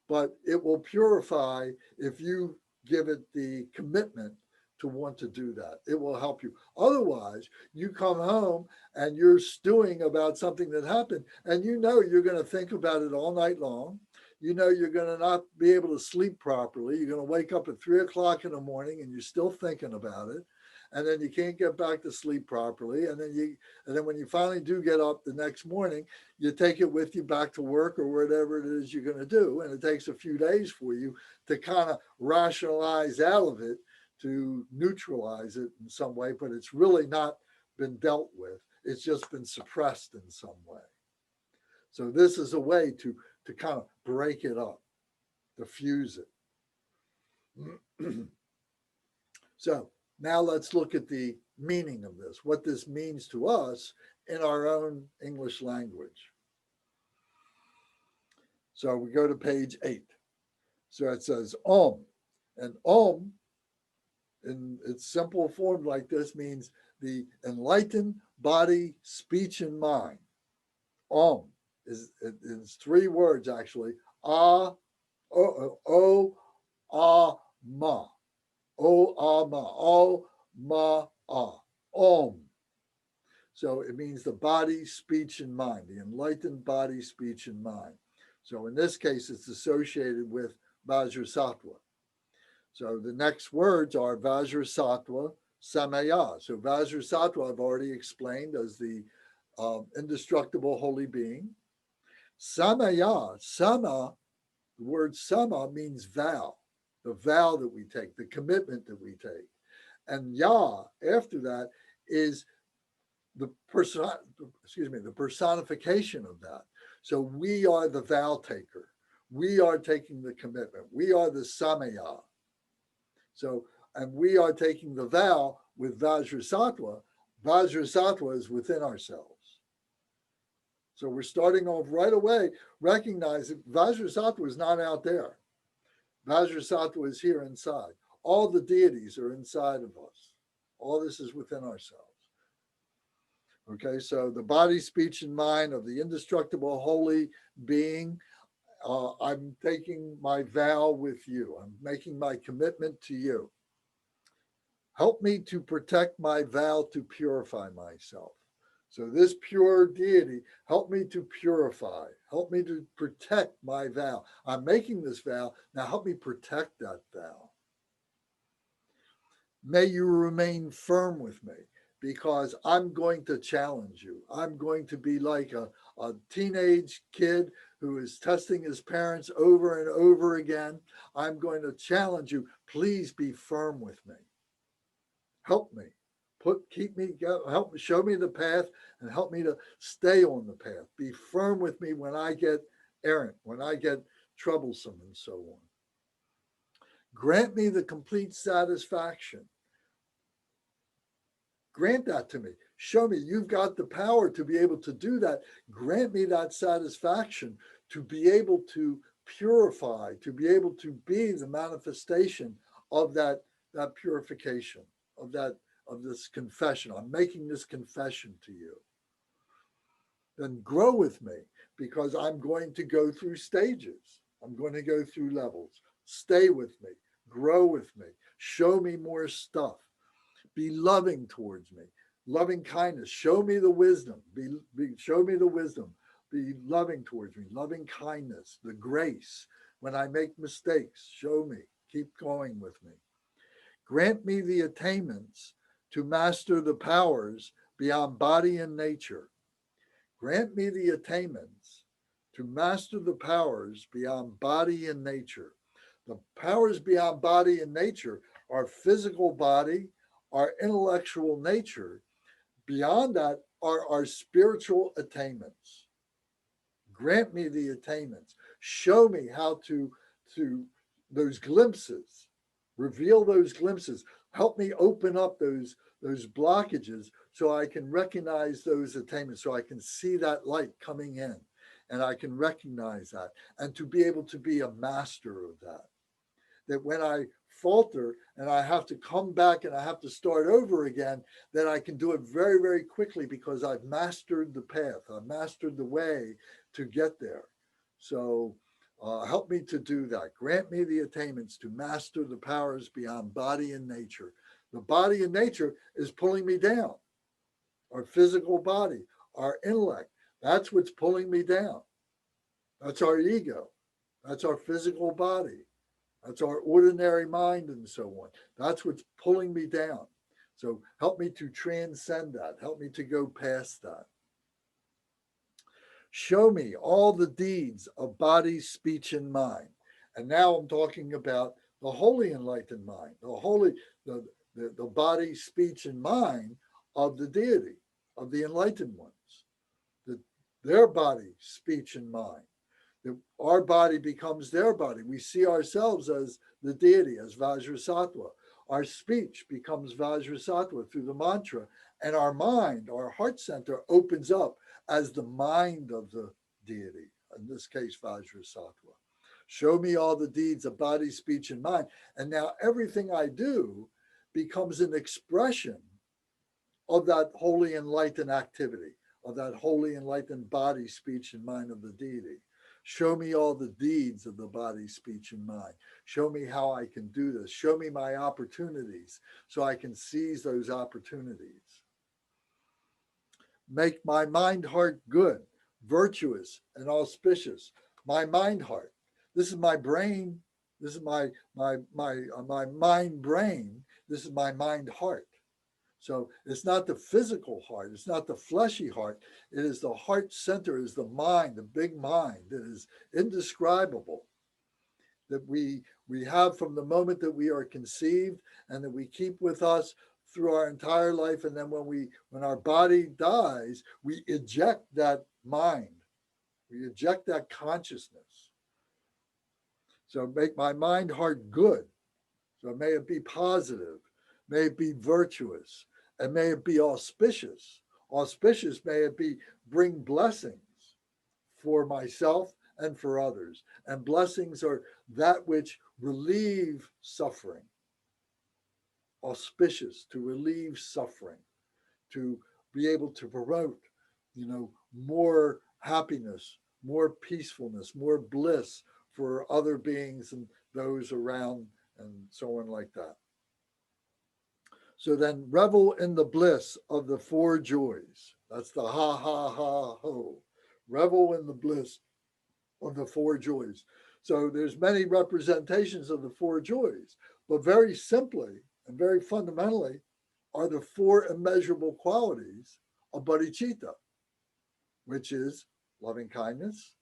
But it will purify if you give it the commitment to want to do that. It will help you. Otherwise, you come home and you're stewing about something that happened, and you know you're going to think about it all night long. You know you're going to not be able to sleep properly. You're going to wake up at 3 o'clock in the morning and you're still thinking about it. And then you can't get back to sleep properly. And then when you finally do get up the next morning, you take it with you back to work or whatever it is you're going to do. And it takes a few days for you to kind of rationalize out of it, to neutralize it in some way, but it's really not been dealt with. It's just been suppressed in some way. So this is a way to kind of break it up, diffuse it. So now let's look at the meaning of this, what this means to us in our own English language. So we go to page 8. So it says Om, and Om in its simple form like this means the enlightened body, speech, and mind. Om is 3 words actually. Ah, o, ah, ma. O, ah, ma. O, ma, ah. Om. So it means the body, speech, and mind, the enlightened body, speech, and mind. So in this case, it's associated with Vajrasattva. So the next words are Vajrasattva, Samaya. So Vajrasattva, I've already explained as the indestructible holy being. Samaya, Sama, the word Sama means vow, the vow that we take, the commitment that we take. And Ya, after that, is the personification of that. So we are the vow taker. We are taking the commitment. We are the Samaya. So, and we are taking the vow with Vajrasattva. Vajrasattva is within ourselves. So we're starting off right away, recognize that Vajrasattva is not out there. Vajrasattva is here inside. All the deities are inside of us. All this is within ourselves. Okay, so the body, speech, and mind of the indestructible holy being, I'm taking my vow with you. I'm making my commitment to you. Help me to protect my vow to purify myself. So this pure deity, help me to purify. Help me to protect my vow. I'm making this vow. Now help me protect that vow. May you remain firm with me, because I'm going to challenge you. I'm going to be like a teenage kid who is testing his parents over and over again. I'm going to challenge you. Please be firm with me. Help me. Help me, show me the path, and help me to stay on the path. Be firm with me when I get errant, when I get troublesome, and so on. Grant me the complete satisfaction. Grant that to me. Show me you've got the power to be able to do that. Grant me that satisfaction to be able to purify, to be able to be the manifestation of that purification, of this confession. I'm making this confession to you. Then grow with me, because I'm going to go through stages. I'm going to go through levels. Stay with me. Grow with me. Show me more stuff. Be loving towards me. Loving kindness. Show me the wisdom. Show me the wisdom. Be loving towards me. Loving kindness. The grace. When I make mistakes, show me. Keep going with me. Grant me the attainments to master the powers beyond body and nature. Grant me the attainments to master the powers beyond body and nature. The powers beyond body and nature are physical body, our intellectual nature. Beyond that are our spiritual attainments. Grant me the attainments. Show me how to those glimpses, reveal those glimpses. Help me open up those blockages so I can recognize those attainments, so I can see that light coming in and I can recognize that, and to be able to be a master of that. That when I falter and I have to come back and I have to start over again, that I can do it very, very quickly because I've mastered the path. I've mastered the way to get there. So help me to do that. Grant me the attainments to master the powers beyond body and nature. The body and nature is pulling me down. Our physical body, our intellect, that's what's pulling me down. That's our ego. That's our physical body. That's our ordinary mind and so on. That's what's pulling me down. So help me to transcend that. Help me to go past that. Show me all the deeds of body, speech, and mind. And now I'm talking about the holy enlightened mind, the body, speech, and mind of the deity, of the enlightened ones. Their body, speech, and mind. Our body becomes their body. We see ourselves as the deity, as Vajrasattva. Our speech becomes Vajrasattva through the mantra, and our mind, our heart center, opens up as the mind of the deity, in this case, Vajrasattva. Show me all the deeds of body, speech, and mind. And now everything I do becomes an expression of that holy enlightened activity, of that holy enlightened body, speech, and mind of the deity. Show me all the deeds of the body, speech, and mind. Show me how I can do this. Show me my opportunities so I can seize those opportunities. Make my mind heart good, virtuous, and auspicious. My mind heart. This is my brain. This is my mind brain. This is my mind heart. So it's not the physical heart. It's not the fleshy heart. It is the heart center, is the mind, the big mind that is indescribable, that we have from the moment that we are conceived and that we keep with us through our entire life. And then when our body dies, we eject that mind. We eject that consciousness. So make my mind heart good. So may it be positive. May it be virtuous. And may it be auspicious. Auspicious, may it be bring blessings for myself and for others. And blessings are that which relieve suffering. Auspicious, to relieve suffering, to be able to promote, more happiness, more peacefulness, more bliss for other beings and those around and so on like that. So then revel in the bliss of the four joys. That's the ha, ha, ha, ho. Revel in the bliss of the four joys. So there's many representations of the four joys, but very simply and very fundamentally are the four immeasurable qualities of bodhicitta, which is loving kindness,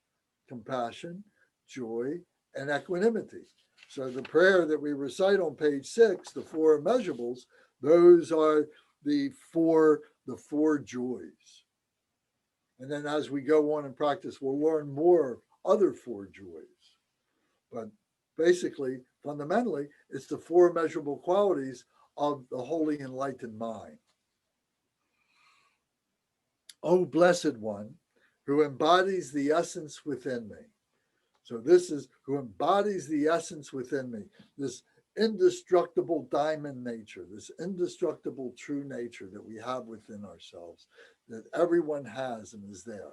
compassion, joy, and equanimity. So the prayer that we recite on page 6, the four immeasurables, those are the four joys. And then as we go on and practice, we'll learn more other four joys. But basically, fundamentally, it's the four immeasurable qualities of the holy enlightened mind. O blessed one, who embodies the essence within me. So this is who embodies the essence within me, this indestructible diamond nature, this indestructible true nature that we have within ourselves, that everyone has and is there.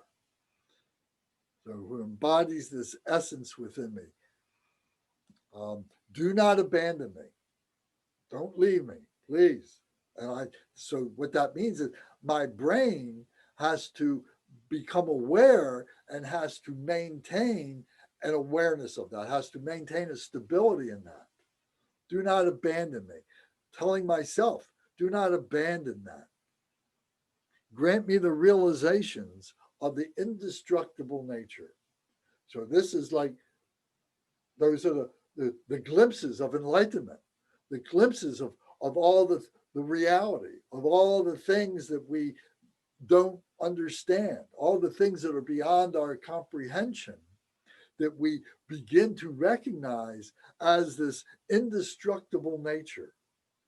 So who embodies this essence within me. Do not abandon me. Don't leave me, please. And so what that means is my brain has to become aware and has to maintain an awareness of that, has to maintain a stability in that. Do not abandon me. Telling myself, do not abandon that. Grant me the realizations of the indestructible nature. So this is like, those are the glimpses of enlightenment, the glimpses of all the reality, of all the things that we don't understand, all the things that are beyond our comprehension, that we begin to recognize as this indestructible nature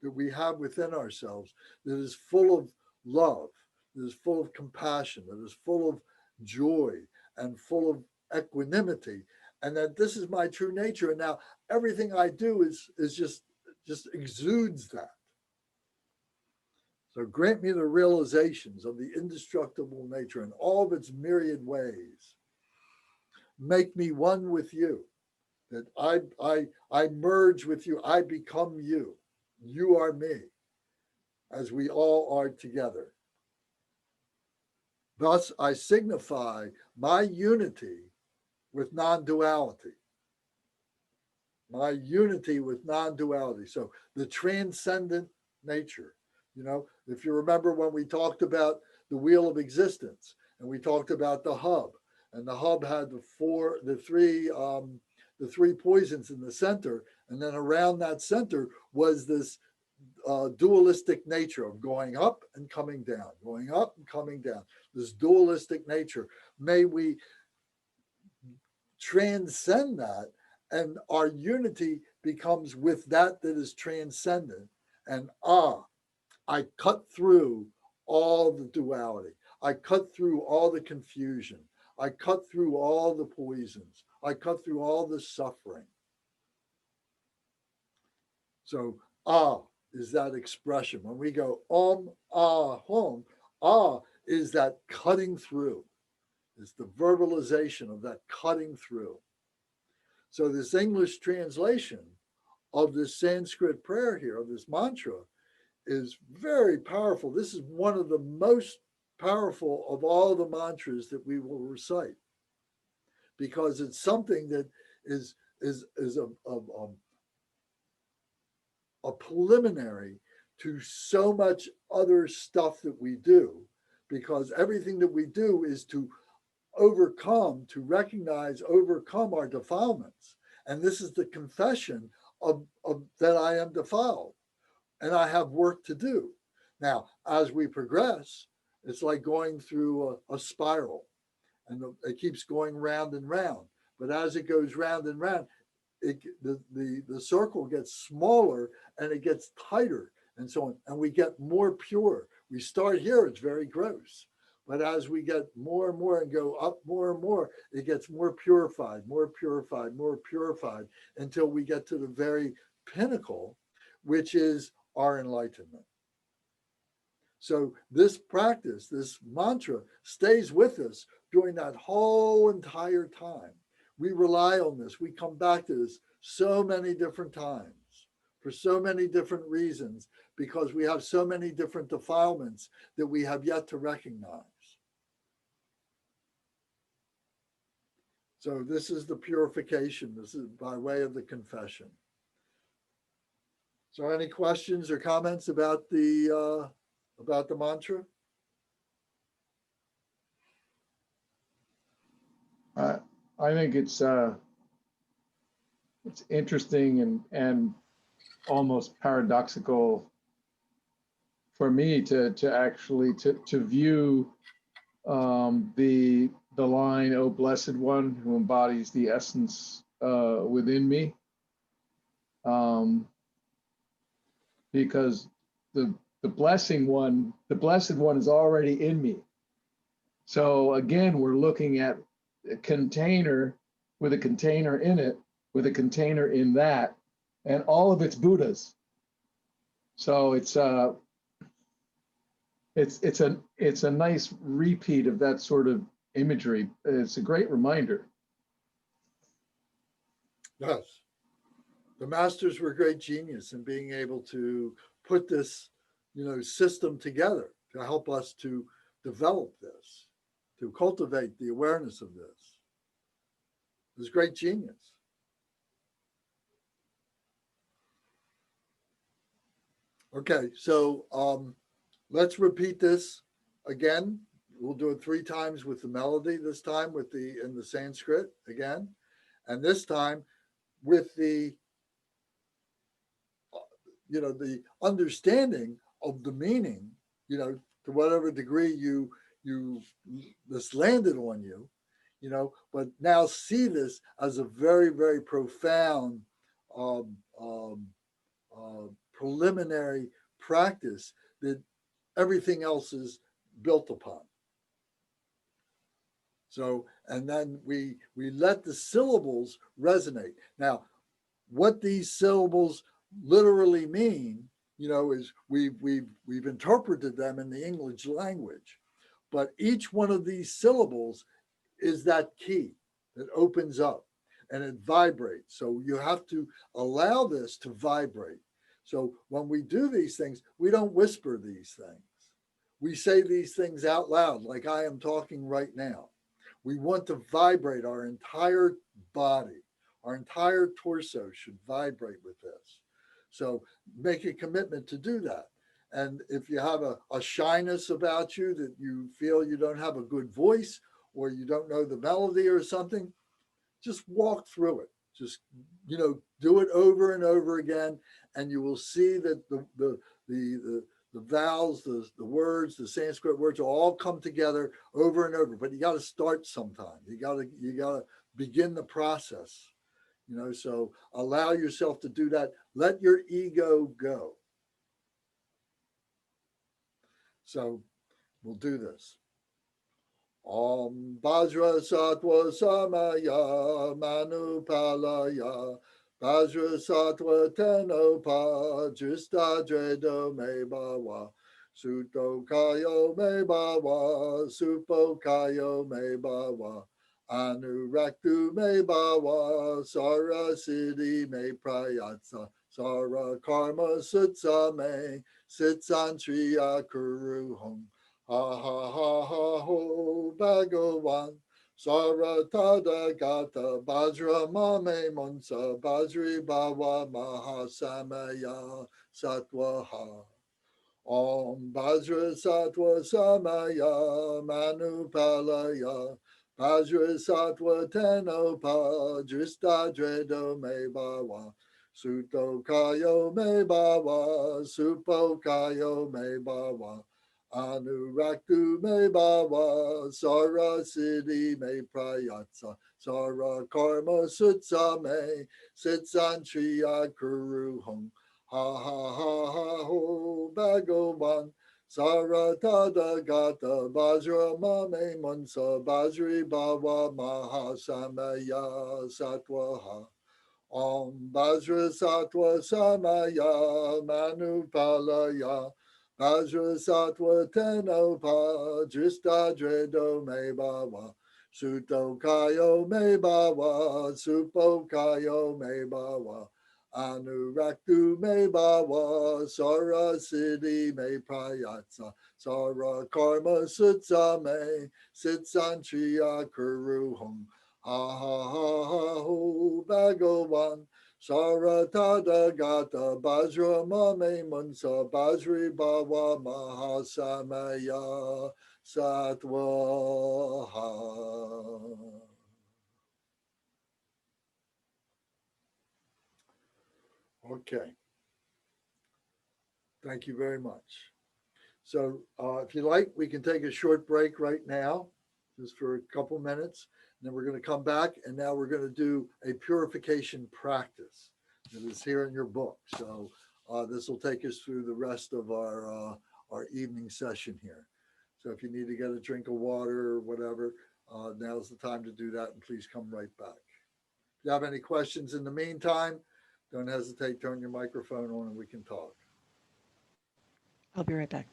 that we have within ourselves, that is full of love, that is full of compassion, that is full of joy and full of equanimity, and that this is my true nature. And now everything I do is just exudes that. So grant me the realizations of the indestructible nature in all of its myriad ways. Make me one with you, that I merge with you, I become you. You are me, as we all are together. Thus, I signify my unity with non-duality. My unity with non-duality. So the transcendent nature. You know, if you remember when we talked about the wheel of existence, and we talked about the hub, and the hub had the three poisons in the center, and then around that center was this dualistic nature of going up and coming down, going up and coming down, this dualistic nature. May we transcend that, and our unity becomes with that that is transcendent. And I cut through all the duality. I cut through all the confusion. I cut through all the poisons. I cut through all the suffering. So is that expression. When we go hum, is that cutting through. It's the verbalization of that cutting through. So this English translation of this Sanskrit prayer here, of this mantra, is very powerful. This is one of the most powerful of all the mantras that we will recite, because it's something that is a preliminary to so much other stuff that we do, because everything that we do is to overcome, to recognize, overcome our defilements. And this is the confession of that I am defiled and I have work to do. Now, as we progress, it's like going through a spiral, and it keeps going round and round. But as it goes round and round, the circle gets smaller and it gets tighter and so on. And we get more pure. We start here, it's very gross. But as we get more and more and go up more and more, it gets more purified, more purified, more purified, until we get to the very pinnacle, which is our enlightenment. So this practice, this mantra, stays with us during that whole entire time. We rely on this. We come back to this so many different times for so many different reasons, because we have so many different defilements that we have yet to recognize. So this is the purification. This is by way of the confession. So any questions or comments about the mantra? I think it's interesting and almost paradoxical for me to actually view the line, "O Blessed One, who embodies the essence within me," because the Blessed One is already in me. So again, we're looking at a container with a container in it, with a container in that, and all of its Buddhas. So it's a nice repeat of that sort of imagery. It's a great reminder. Yes. The masters were great genius in being able to put this, system together to help us to develop this, to cultivate the awareness of this. It was great genius. Okay, so let's repeat this again. We'll do it 3 times with the melody, this time in the Sanskrit again, and this time with the the understanding of the meaning, to whatever degree you you this landed on you, but now see this as a very, very profound um, um, preliminary practice that everything else is built upon. So, and then we let the syllables resonate. Now, what these syllables literally mean, is we've interpreted them in the English language, but each one of these syllables is that key that opens up and it vibrates. So you have to allow this to vibrate. So when we do these things, we don't whisper these things. We say these things out loud, like I am talking right now. We want to vibrate our entire body. Our entire torso should vibrate with this. So make a commitment to do that. And if you have a shyness about you, that you feel you don't have a good voice or you don't know the melody or something, just walk through it. Just, do it over and over again. And you will see that the vowels, the words, the Sanskrit words will all come together over and over. But you got to start sometime. You got to begin the process. So allow yourself to do that. Let your ego go. So we'll do this. Om Vajrasattva Samaya Manupalaya Vajrasattva Tenopa Justadredo Me Bawa Suto Kayo Me Bawa Supo Kayo Me Bawa Anuraktu Me Bawa Sara Siddhi Me Prayatsa Sara Karma Sutsa Me Sitsan Triya Kuru Hong Ha ha ha ha ho Bhagavan Saratada Gata Bajra Mame Munsa Bajri Bhava Mahasamaya Satwaha Om Vajrasattva Samaya Manupalaya Vajrasattva Tenopa Dristadredo Me Bhava Suto Kayo Me Bhava Supo Kayo Me Bhava Anuraktu Me Bhava Sara Siddhi Me Prayatsa Sara Karma Sutsa Me Sitsan Triya Kuru Hong Ha ha ha ha ho Bhagavan Saratada Gata Bajra Mame Munsa Bajri Bhava Mahasamaya Satwaha Om Vajrasattva Samaya Manupalaya Vajrasattva Tenopa Dristadredo Me Bhava Suto Kayo Me Bhava Supo Kayo Me Bhava Anuraktu Me Bhava Sara Siddhi Me Prayatsa Sara Karma Sutsa Me Sitsan Triya Kuru Hong Ha ha ha ha ho Bhagavan Saratada Gata Bajra Mame Munsa Bajri Bhava Mahasamaya Satwaha. Okay. Thank you very much. So if you like, we can take a short break right now, just for a couple minutes. And then we're going to come back, and now we're going to do a purification practice that is here in your book. So this will take us through the rest of our evening session here. So if you need to get a drink of water or whatever, now's the time to do that, and please come right back. If you have any questions in the meantime, don't hesitate, turn your microphone on and we can talk. I'll be right back.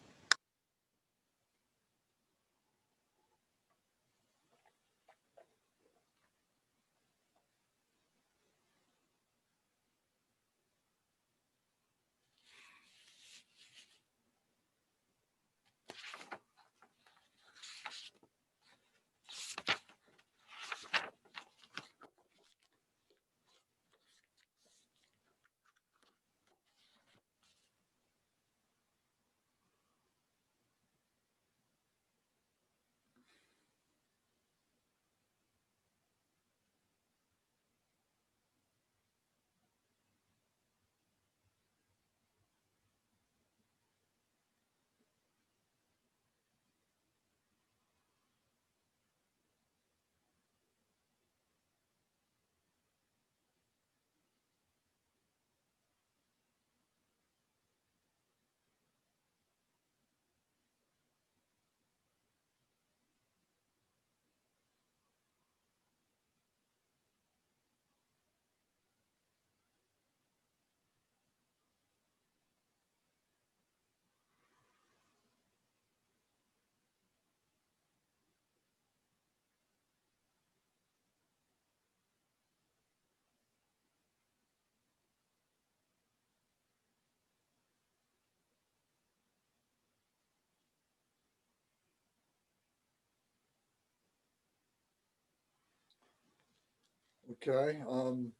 Okay,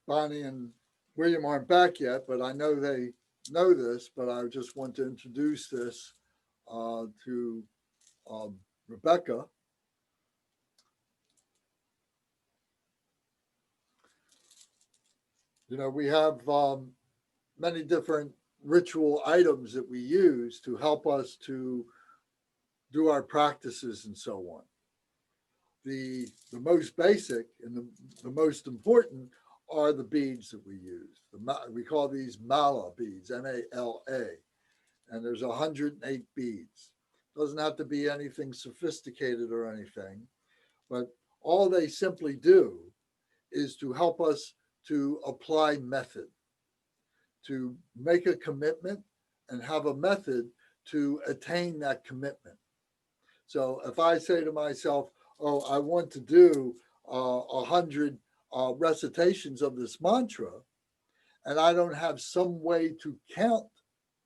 Bonnie and William aren't back yet, but I know they know this, but I just want to introduce this to Rebecca. You know, we have many different ritual items that we use to help us to do our practices and so on. The most basic and the most important are the beads that we use. We call these mala beads, M-A-L-A, and there's 108 beads. Doesn't have to be anything sophisticated or anything, but all they simply do is to help us to apply method, to make a commitment and have a method to attain that commitment. So if I say to myself, oh, I want to do 100 recitations of this mantra, and I don't have some way to count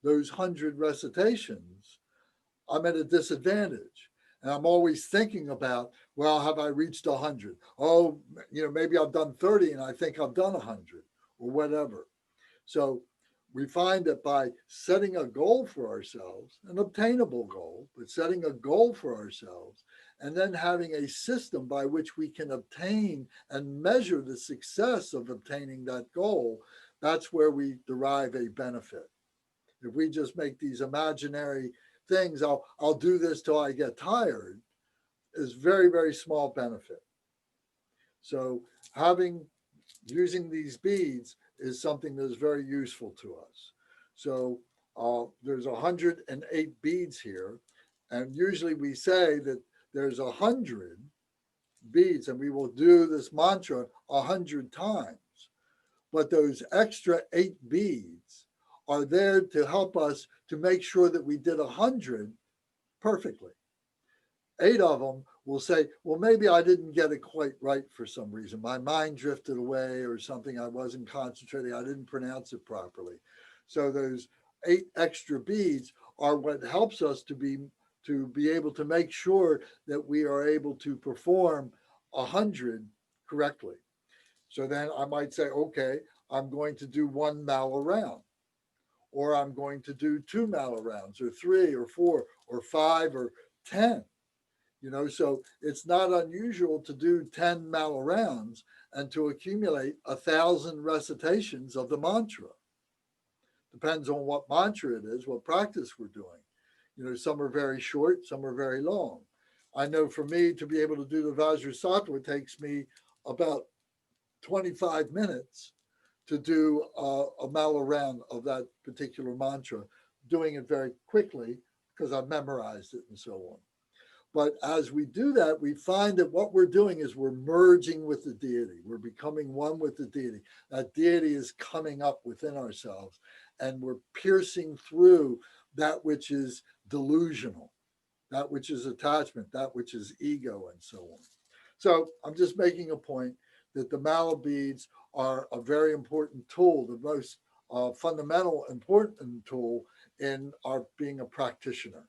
those 100 recitations, I'm at a disadvantage. And I'm always thinking about, well, have I reached 100? Oh, you know, maybe I've done 30 and I think I've done 100 or whatever. So we find that by setting a goal for ourselves, an obtainable goal, but setting a goal for ourselves, and then having a system by which we can obtain and measure the success of obtaining that goal, that's where we derive a benefit. If we just make these imaginary things, I'll do this till I get tired, is very, very small benefit. So using these beads is something that is very useful to us. So there's 108 beads here. And usually we say that there's 100 beads and we will do this mantra 100 times. But those extra 8 beads are there to help us to make sure that we did 100 perfectly. 8 of them will say, well, maybe I didn't get it quite right for some reason. My mind drifted away or something. I wasn't concentrating. I didn't pronounce it properly. So those 8 extra beads are what helps us to be able to make sure that we are able to perform 100 correctly. So then I might say, okay, I'm going to do 1 mala round, or I'm going to do 2 mala rounds, or 3 or 4 or 5 or 10. You know, so it's not unusual to do 10 mala rounds and to accumulate 1,000 recitations of the mantra. Depends on what mantra it is, what practice we're doing. You know, some are very short, some are very long. I know for me to be able to do the Vajrasattva takes me about 25 minutes to do a mala round of that particular mantra, doing it very quickly because I've memorized it and so on. But as we do that, we find that what we're doing is we're merging with the deity. We're becoming one with the deity. That deity is coming up within ourselves, and we're piercing through that which is delusional, that which is attachment, that which is ego, and so on. So I'm just making a point that the mala beads are a very important tool, the most fundamental, important tool in our being a practitioner.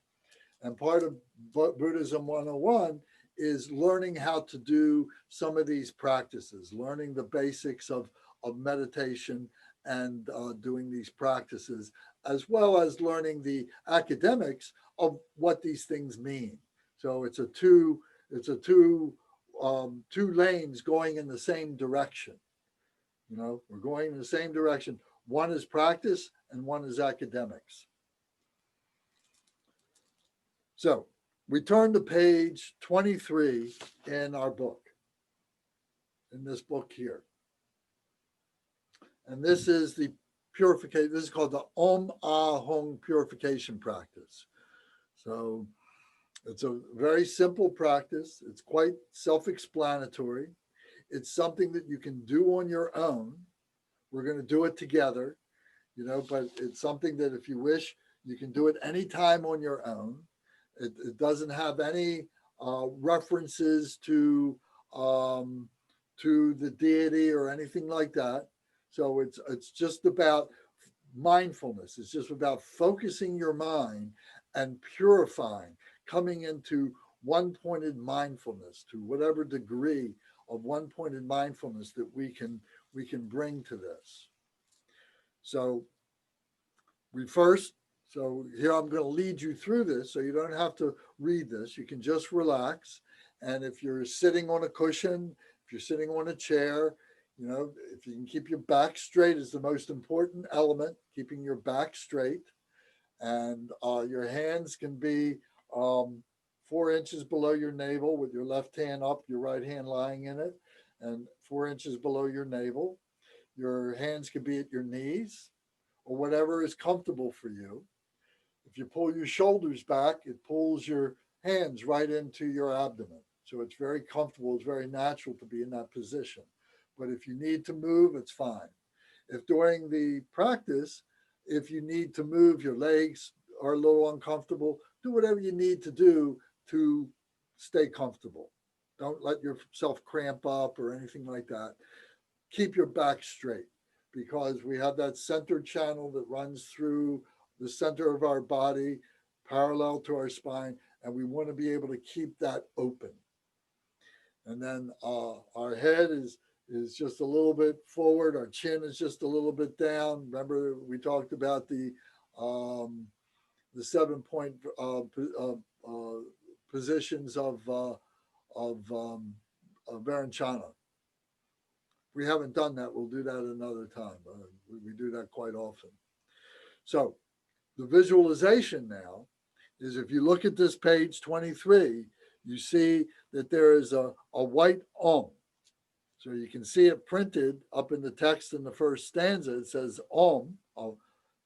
And part of Buddhism 101 is learning how to do some of these practices, learning the basics of meditation and doing these practices, as well as learning the academics of what these things mean. So it's two lanes going in the same direction. You know, we're going in the same direction. One is practice and one is academics. So we turn to page 23 in our book, in this book here. And this is the purification. This is called the Om Ah Hung purification practice. So it's a very simple practice. It's quite self-explanatory. It's something that you can do on your own. We're going to do it together, you know, but it's something that if you wish, you can do it anytime on your own. It doesn't have any references to the deity or anything like that. So it's just about mindfulness. It's just about focusing your mind and purifying, coming into one-pointed mindfulness to whatever degree of one-pointed mindfulness that we can bring to this. So so here I'm going to lead you through this, so you don't have to read this. You can just relax. And if you're sitting on a cushion, if you're sitting on a chair, if you can keep your back straight is the most important element, keeping your back straight. And your hands can be 4 inches below your navel with your left hand up, your right hand lying in it, and 4 inches below your navel. Your hands can be at your knees or whatever is comfortable for you. If you pull your shoulders back, it pulls your hands right into your abdomen. So it's very comfortable. It's very natural to be in that position. But if you need to move, it's fine. If during the practice, if you need to move, your legs are a little uncomfortable, do whatever you need to do to stay comfortable. Don't let yourself cramp up or anything like that. Keep your back straight, because we have that center channel that runs through the center of our body, parallel to our spine, and we want to be able to keep that open. And then our head is just a little bit forward, our chin is just a little bit down. Remember, we talked about the 7-point positions of Varanchana. If we haven't done that, we'll do that another time. We do that quite often. So the visualization now is, if you look at this page 23, you see that there is a white Om. So you can see it printed up in the text in the first stanza. It says Om.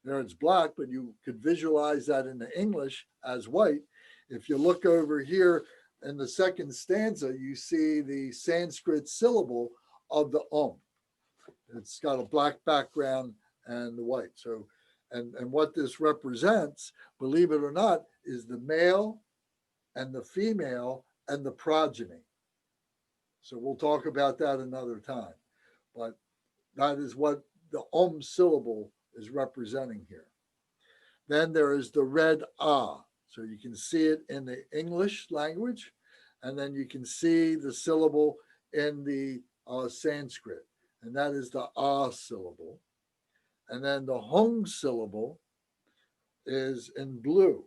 There it's black, but you could visualize that in the English as white. If you look over here in the second stanza, you see the Sanskrit syllable of the Om. It's got a black background and the white. So, and what this represents, believe it or not, is the male and the female and the progeny. So we'll talk about that another time. But that is what the Om syllable is representing here. Then there is the red Ah. So you can see it in the English language, and then you can see the syllable in the Sanskrit, and that is the Ah syllable. And then the Hung syllable is in blue.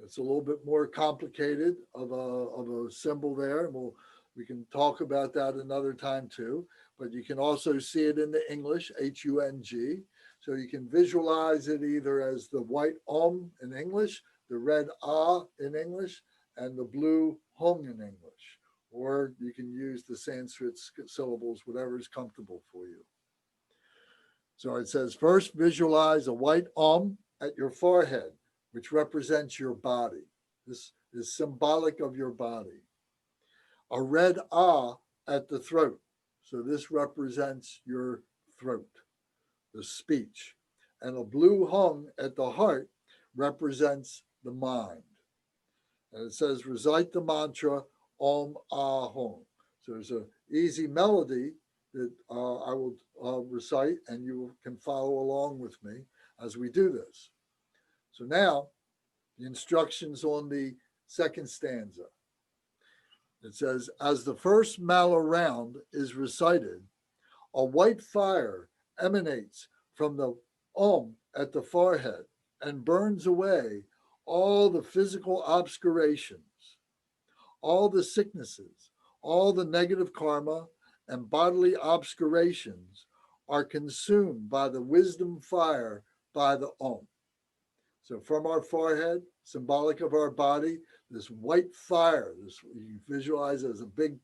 It's a little bit more complicated of a symbol there, and we can talk about that another time too. But you can also see it in the English, H-U-N-G. So you can visualize it either as the white Om in English, the red Ah in English, and the blue Hung in English. Or you can use the Sanskrit syllables, whatever is comfortable for you. So it says, first visualize a white Om at your forehead, which represents your body. This is symbolic of your body. A red Ah at the throat. So this represents your throat, the speech. And a blue Hung at the heart represents the mind. And it says, recite the mantra Om Ah Hung. So there's an easy melody that I will recite, and you can follow along with me as we do this. So now, the instructions on the second stanza. It says, as the first mala round is recited, a white fire emanates from the Om at the forehead and burns away all the physical obscurations, all the sicknesses, all the negative karma and bodily obscurations are consumed by the wisdom fire by the Om. So from our forehead, symbolic of our body, this white fire, this you visualize as a big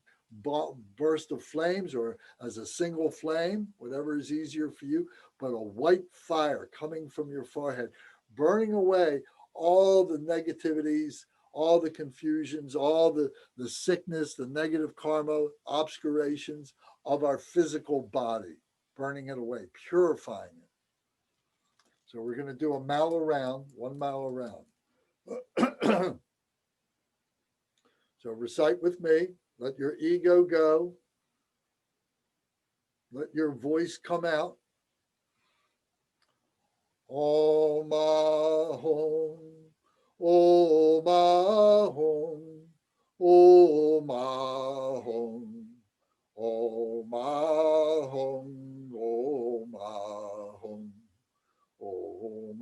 burst of flames or as a single flame, whatever is easier for you, but a white fire coming from your forehead, burning away all the negativities, all the confusions, all the sickness, the negative karma, obscurations of our physical body, burning it away, purifying it. So we're going to do a mala round, 1 mala round. So recite with me. Let your ego go. Let your voice come out. Om Ahom, Om Ahom, Om Ahom,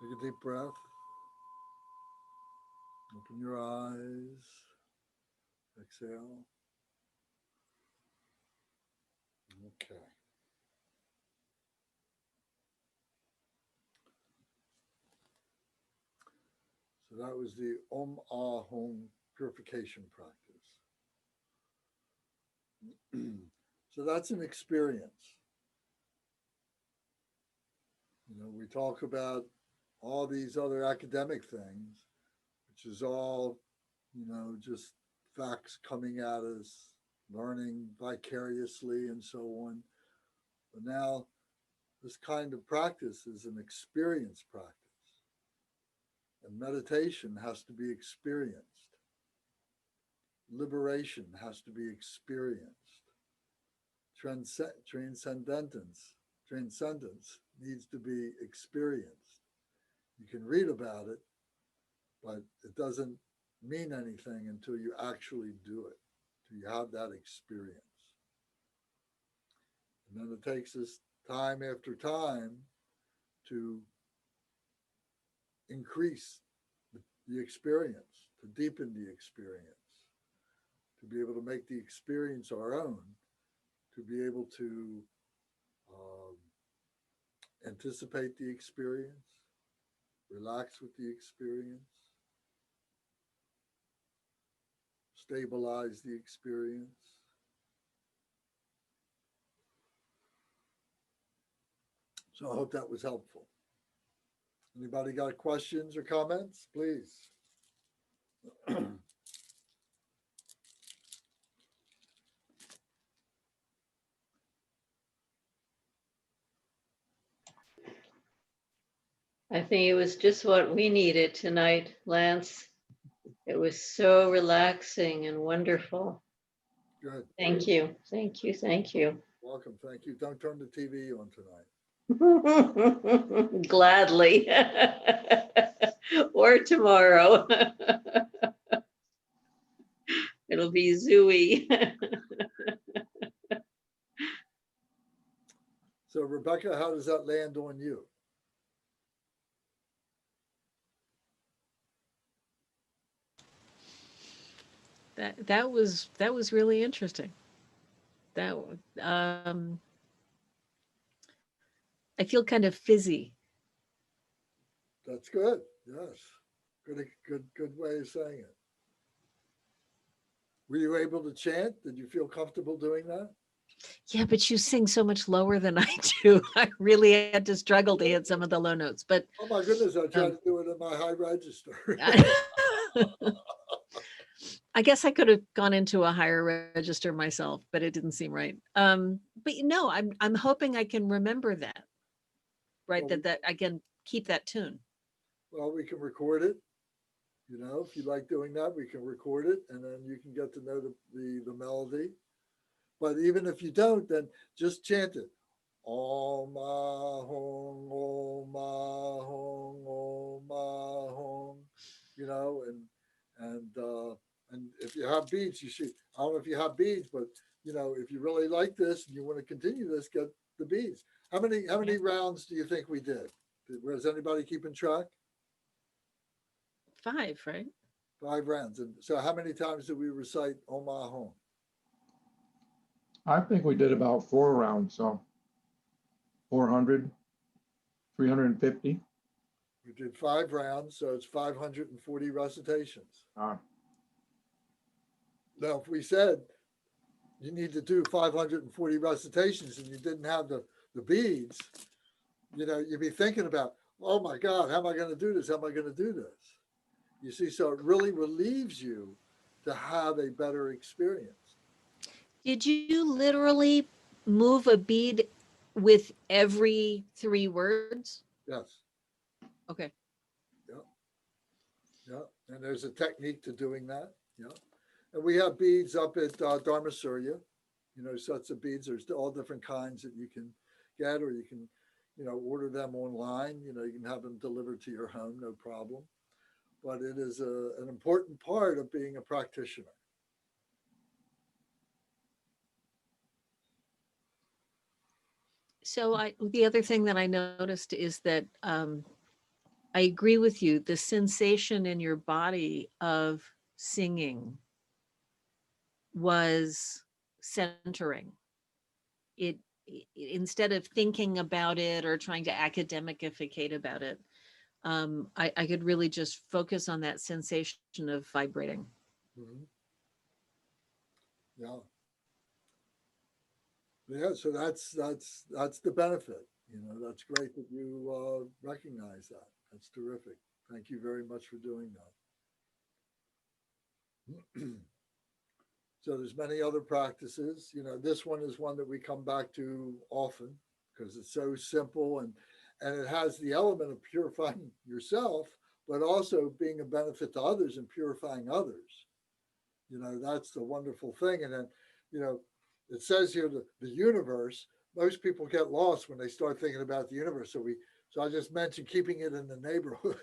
Take a deep breath. Open your eyes. Exhale. Okay. So that was the Om Ah Hum purification practice. So that's an experience. You know, we talk about all these other academic things, which is all, you know, just facts coming at us, learning vicariously and so on. But now this kind of practice is an experience practice. And meditation has to be experienced. Liberation has to be experienced. Transcendence needs to be experienced. You can read about it, but it doesn't mean anything until you actually do it, until you have that experience. And then it takes us time after time to increase the experience, to deepen the experience, to be able to make the experience our own, to be able to anticipate the experience, relax with the experience, stabilize the experience. So I hope that was helpful. Anybody got questions or comments, please? I think it was just what we needed tonight, Lance. It was so relaxing and wonderful. Good. Thank you. Thank you. Thank you. Welcome. Thank you. Don't turn the TV on tonight. Gladly. Or tomorrow. It'll be zooey. So Rebecca, how does that land on you? That was really interesting. That I feel kind of fizzy. That's good. Yes. Good way of saying it. Were you able to chant? Did you feel comfortable doing that? Yeah, but you sing so much lower than I do. I really had to struggle to hit some of the low notes. But Oh my goodness, I tried to do it in my high register. I guess I could have gone into a higher register myself, but it didn't seem right. But you know, I'm hoping I can remember that, right? Well, That I can keep that tune. Well, we can record it. You know, if you like doing that, we can record it and then you can get to know the melody. But even if you don't, then just chant it. Om ah hong, om ah hong, om ah hong. You know, and if you have beads, you should. I don't know if you have beads, but you know, if you really like this and you want to continue this, get the beads. How many rounds do you think we did? Was anybody keeping track? 5, right? 5 rounds. And so how many times did we recite Om Ah Hong? I think we did about 4 rounds, so 400, 350. We did 5 rounds, so it's 540 recitations. Ah. Now, if we said you need to do 540 recitations and you didn't have the beads, you know, you'd be thinking about, oh my God, how am I going to do this? How am I going to do this? You see, so it really relieves you to have a better experience. Did you literally move a bead with every 3 words? Yes. Okay. Yeah. And there's a technique to doing that. Yeah. And we have beads up at Dharma Surya, you know, sets of beads. There's all different kinds that you can get, or you can, you know, order them online. You know, you can have them delivered to your home, no problem. But it is an important part of being a practitioner. So the other thing that I noticed is that I I agree with you. The sensation in your body of singing was centering. Instead of thinking about it or trying to academicificate about it, I could really just focus on that sensation of vibrating. Mhm. Yeah. Yeah, so that's the benefit. You know, that's great that you recognize that. That's terrific. Thank you very much for doing that. So there's many other practices. You know, this one is one that we come back to often because it's so simple and it has the element of purifying yourself, but also being a benefit to others and purifying others. You know, that's the wonderful thing. And then, you know, it says here the universe. Most people get lost when they start thinking about the universe. So I just mentioned keeping it in the neighborhood,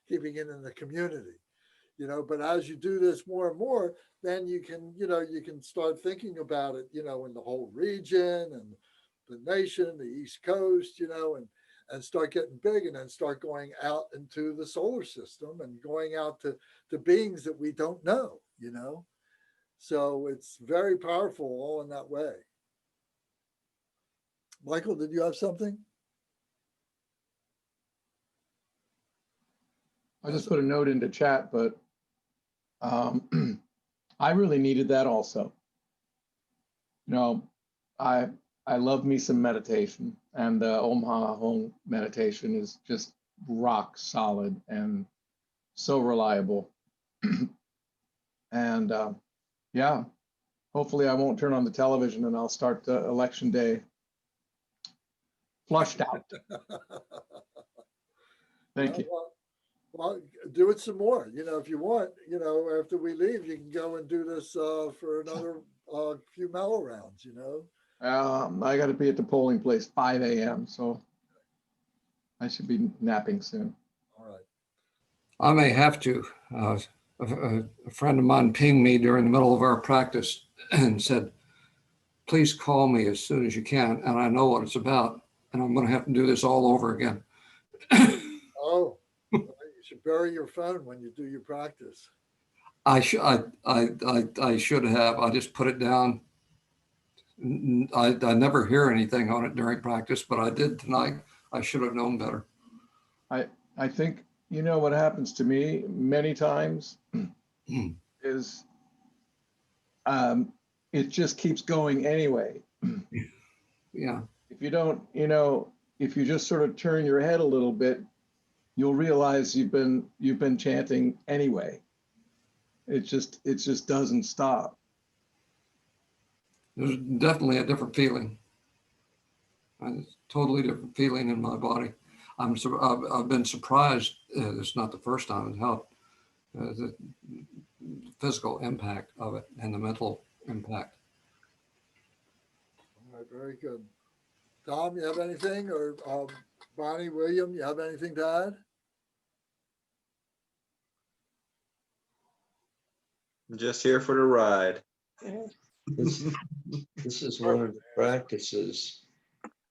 keeping it in the community. You know, but as you do this more and more, then you can, you know, you can start thinking about it, you know, in the whole region and the nation, the East Coast, you know, and start getting big and then start going out into the solar system and going out to beings that we don't know, you know. So it's very powerful all in that way. Michael, did you have something? I just put a note into chat, but I really needed that also. You know, I love me some meditation, and the Om Ha Hong meditation is just rock solid and so reliable. And yeah, hopefully I won't turn on the television and I'll start the election day flushed out. Thank you. Well, do it some more. You know, if you want, you know, after we leave, you can go and do this for another few mellow rounds, you know. I got to be at the polling place 5 a.m. So I should be napping soon. All right. I may have to. A friend of mine pinged me during the middle of our practice and said, please call me as soon as you can. And I know what it's about. And I'm going to have to do this all over again. Oh, well, you should bury your phone when you do your practice. I should have. I just put it down. I never hear anything on it during practice, but I did tonight. I should have known better. I think, you know, what happens to me many times is it just keeps going anyway. Yeah. If you don't, you know, if you just sort of turn your head a little bit, you'll realize you've been chanting anyway. It just doesn't stop. There's definitely a different feeling. A totally different feeling in my body. I've been surprised. It's not the first time it helped. The physical impact of it and the mental impact. All right, very good. Tom, you have anything? Or Bonnie, William, you have anything to add? I'm just here for the ride. This is one of the practices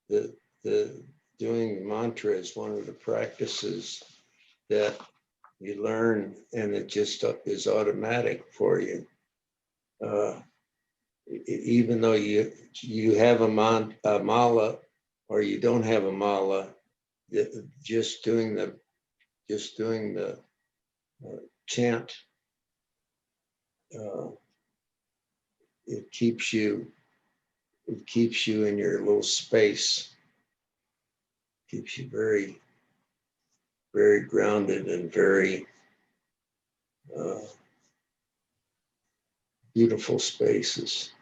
that the doing mantra is one of the practices that you learn, and it just is automatic for you. Even though you have a mala or you don't have a mala, just doing the chant, it keeps you in your little space, keeps you very, very grounded and very beautiful spaces.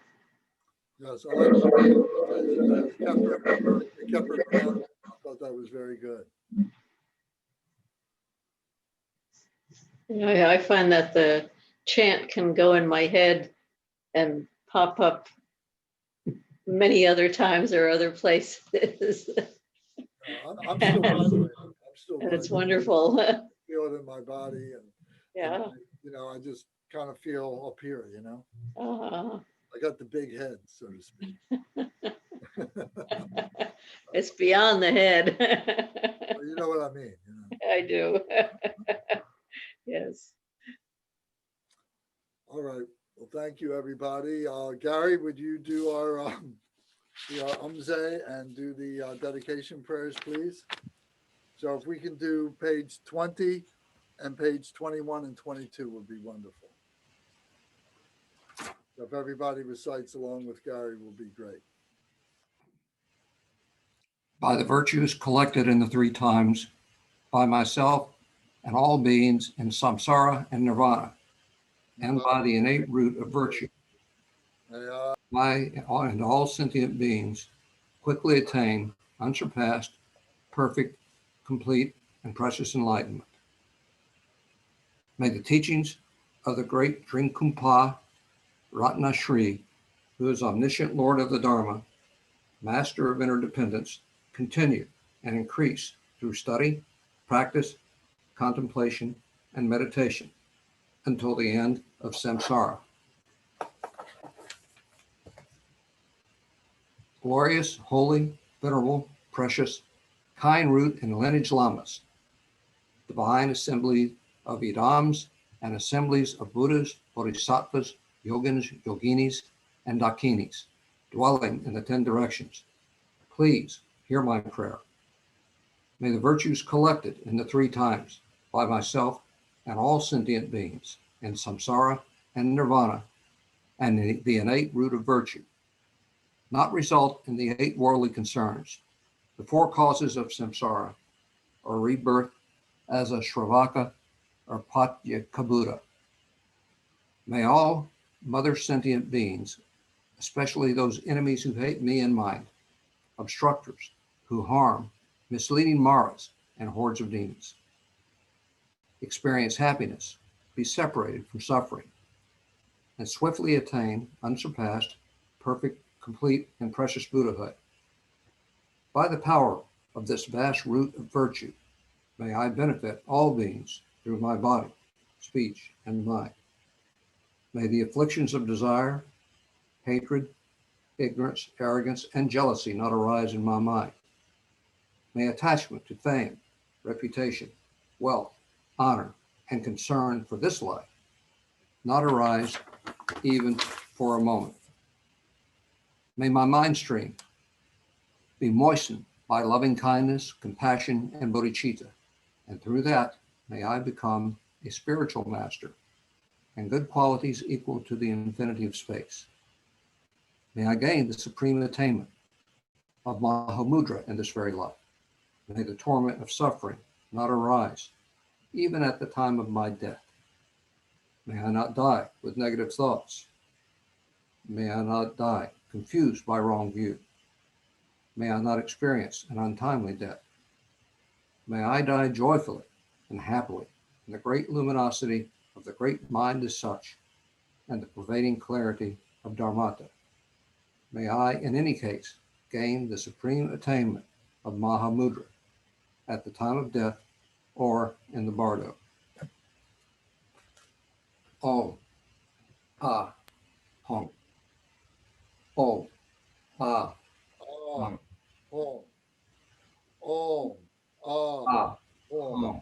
Yes, I like it. Kept her grounded. I thought that was very good. Yeah, I find that the chant can go in my head and pop up many other times or other places. I'm still vibrating. And it's wonderful. I feel it in my body, and Yeah. you know, I just kind of feel up here. You know, Uh, I got the big head, so to speak. it's beyond the head. Well, you know what I mean. You know. I do. Yes. All right. Well, thank you, everybody. Gary, would you do our umze and do the dedication prayers, please? So if we can do page 20 and page 21 and 22 would be wonderful. So if everybody recites along with Gary, will be great. By the virtues collected in the three times, by myself and all beings in samsara and nirvana, and by the innate root of virtue, I and all sentient beings quickly attain unsurpassed, perfect, complete, and precious enlightenment. May the teachings of the great Trinkumpa Ratna Shri, who is omniscient Lord of the Dharma, master of interdependence, continue and increase through study, practice, contemplation, and meditation until the end of samsara. Glorious, holy, venerable, precious, kind root and lineage lamas, divine assembly of Idams and assemblies of Buddhas, Bodhisattvas, Yogins, Yoginis, and Dakinis, dwelling in the 10 directions. Please hear my prayer. May the virtues collected in the three times by myself and all sentient beings in samsara and nirvana and the innate root of virtue not result in the 8 worldly concerns, the 4 causes of samsara, or rebirth as a Shravaka or Patyakabuddha. May all mother sentient beings, especially those enemies who hate me and mine, obstructors who harm, misleading maras and hordes of demons, experience happiness, be separated from suffering, and swiftly attain unsurpassed, perfect, complete, and precious Buddhahood. By the power of this vast root of virtue, may I benefit all beings through my body, speech, and mind. May the afflictions of desire, hatred, ignorance, arrogance, and jealousy not arise in my mind. May attachment to fame, reputation, wealth, honor, and concern for this life not arise even for a moment. May my mind stream be moistened by loving kindness, compassion, and bodhicitta, and through that may I become a spiritual master and good qualities equal to the infinity of space. May I gain the supreme attainment of Mahamudra in this very life. May the torment of suffering not arise even at the time of my death. May I not die with negative thoughts. May I not die confused by wrong view. May I not experience an untimely death. May I die joyfully and happily in the great luminosity of the great mind as such and the pervading clarity of Dharmata. May I, in any case, gain the supreme attainment of Mahamudra at the time of death or in the bardo. Om, Ah, Hum. Om, Ah, Om, Om, Om, Ah, Om. Hum.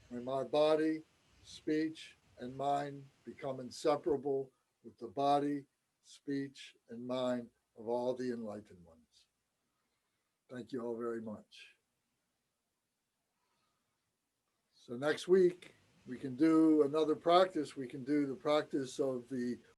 May my body, speech, and mind become inseparable with the body, speech, and mind of all the enlightened ones. Thank you all very much. So next week, we can do another practice. We can do the practice of the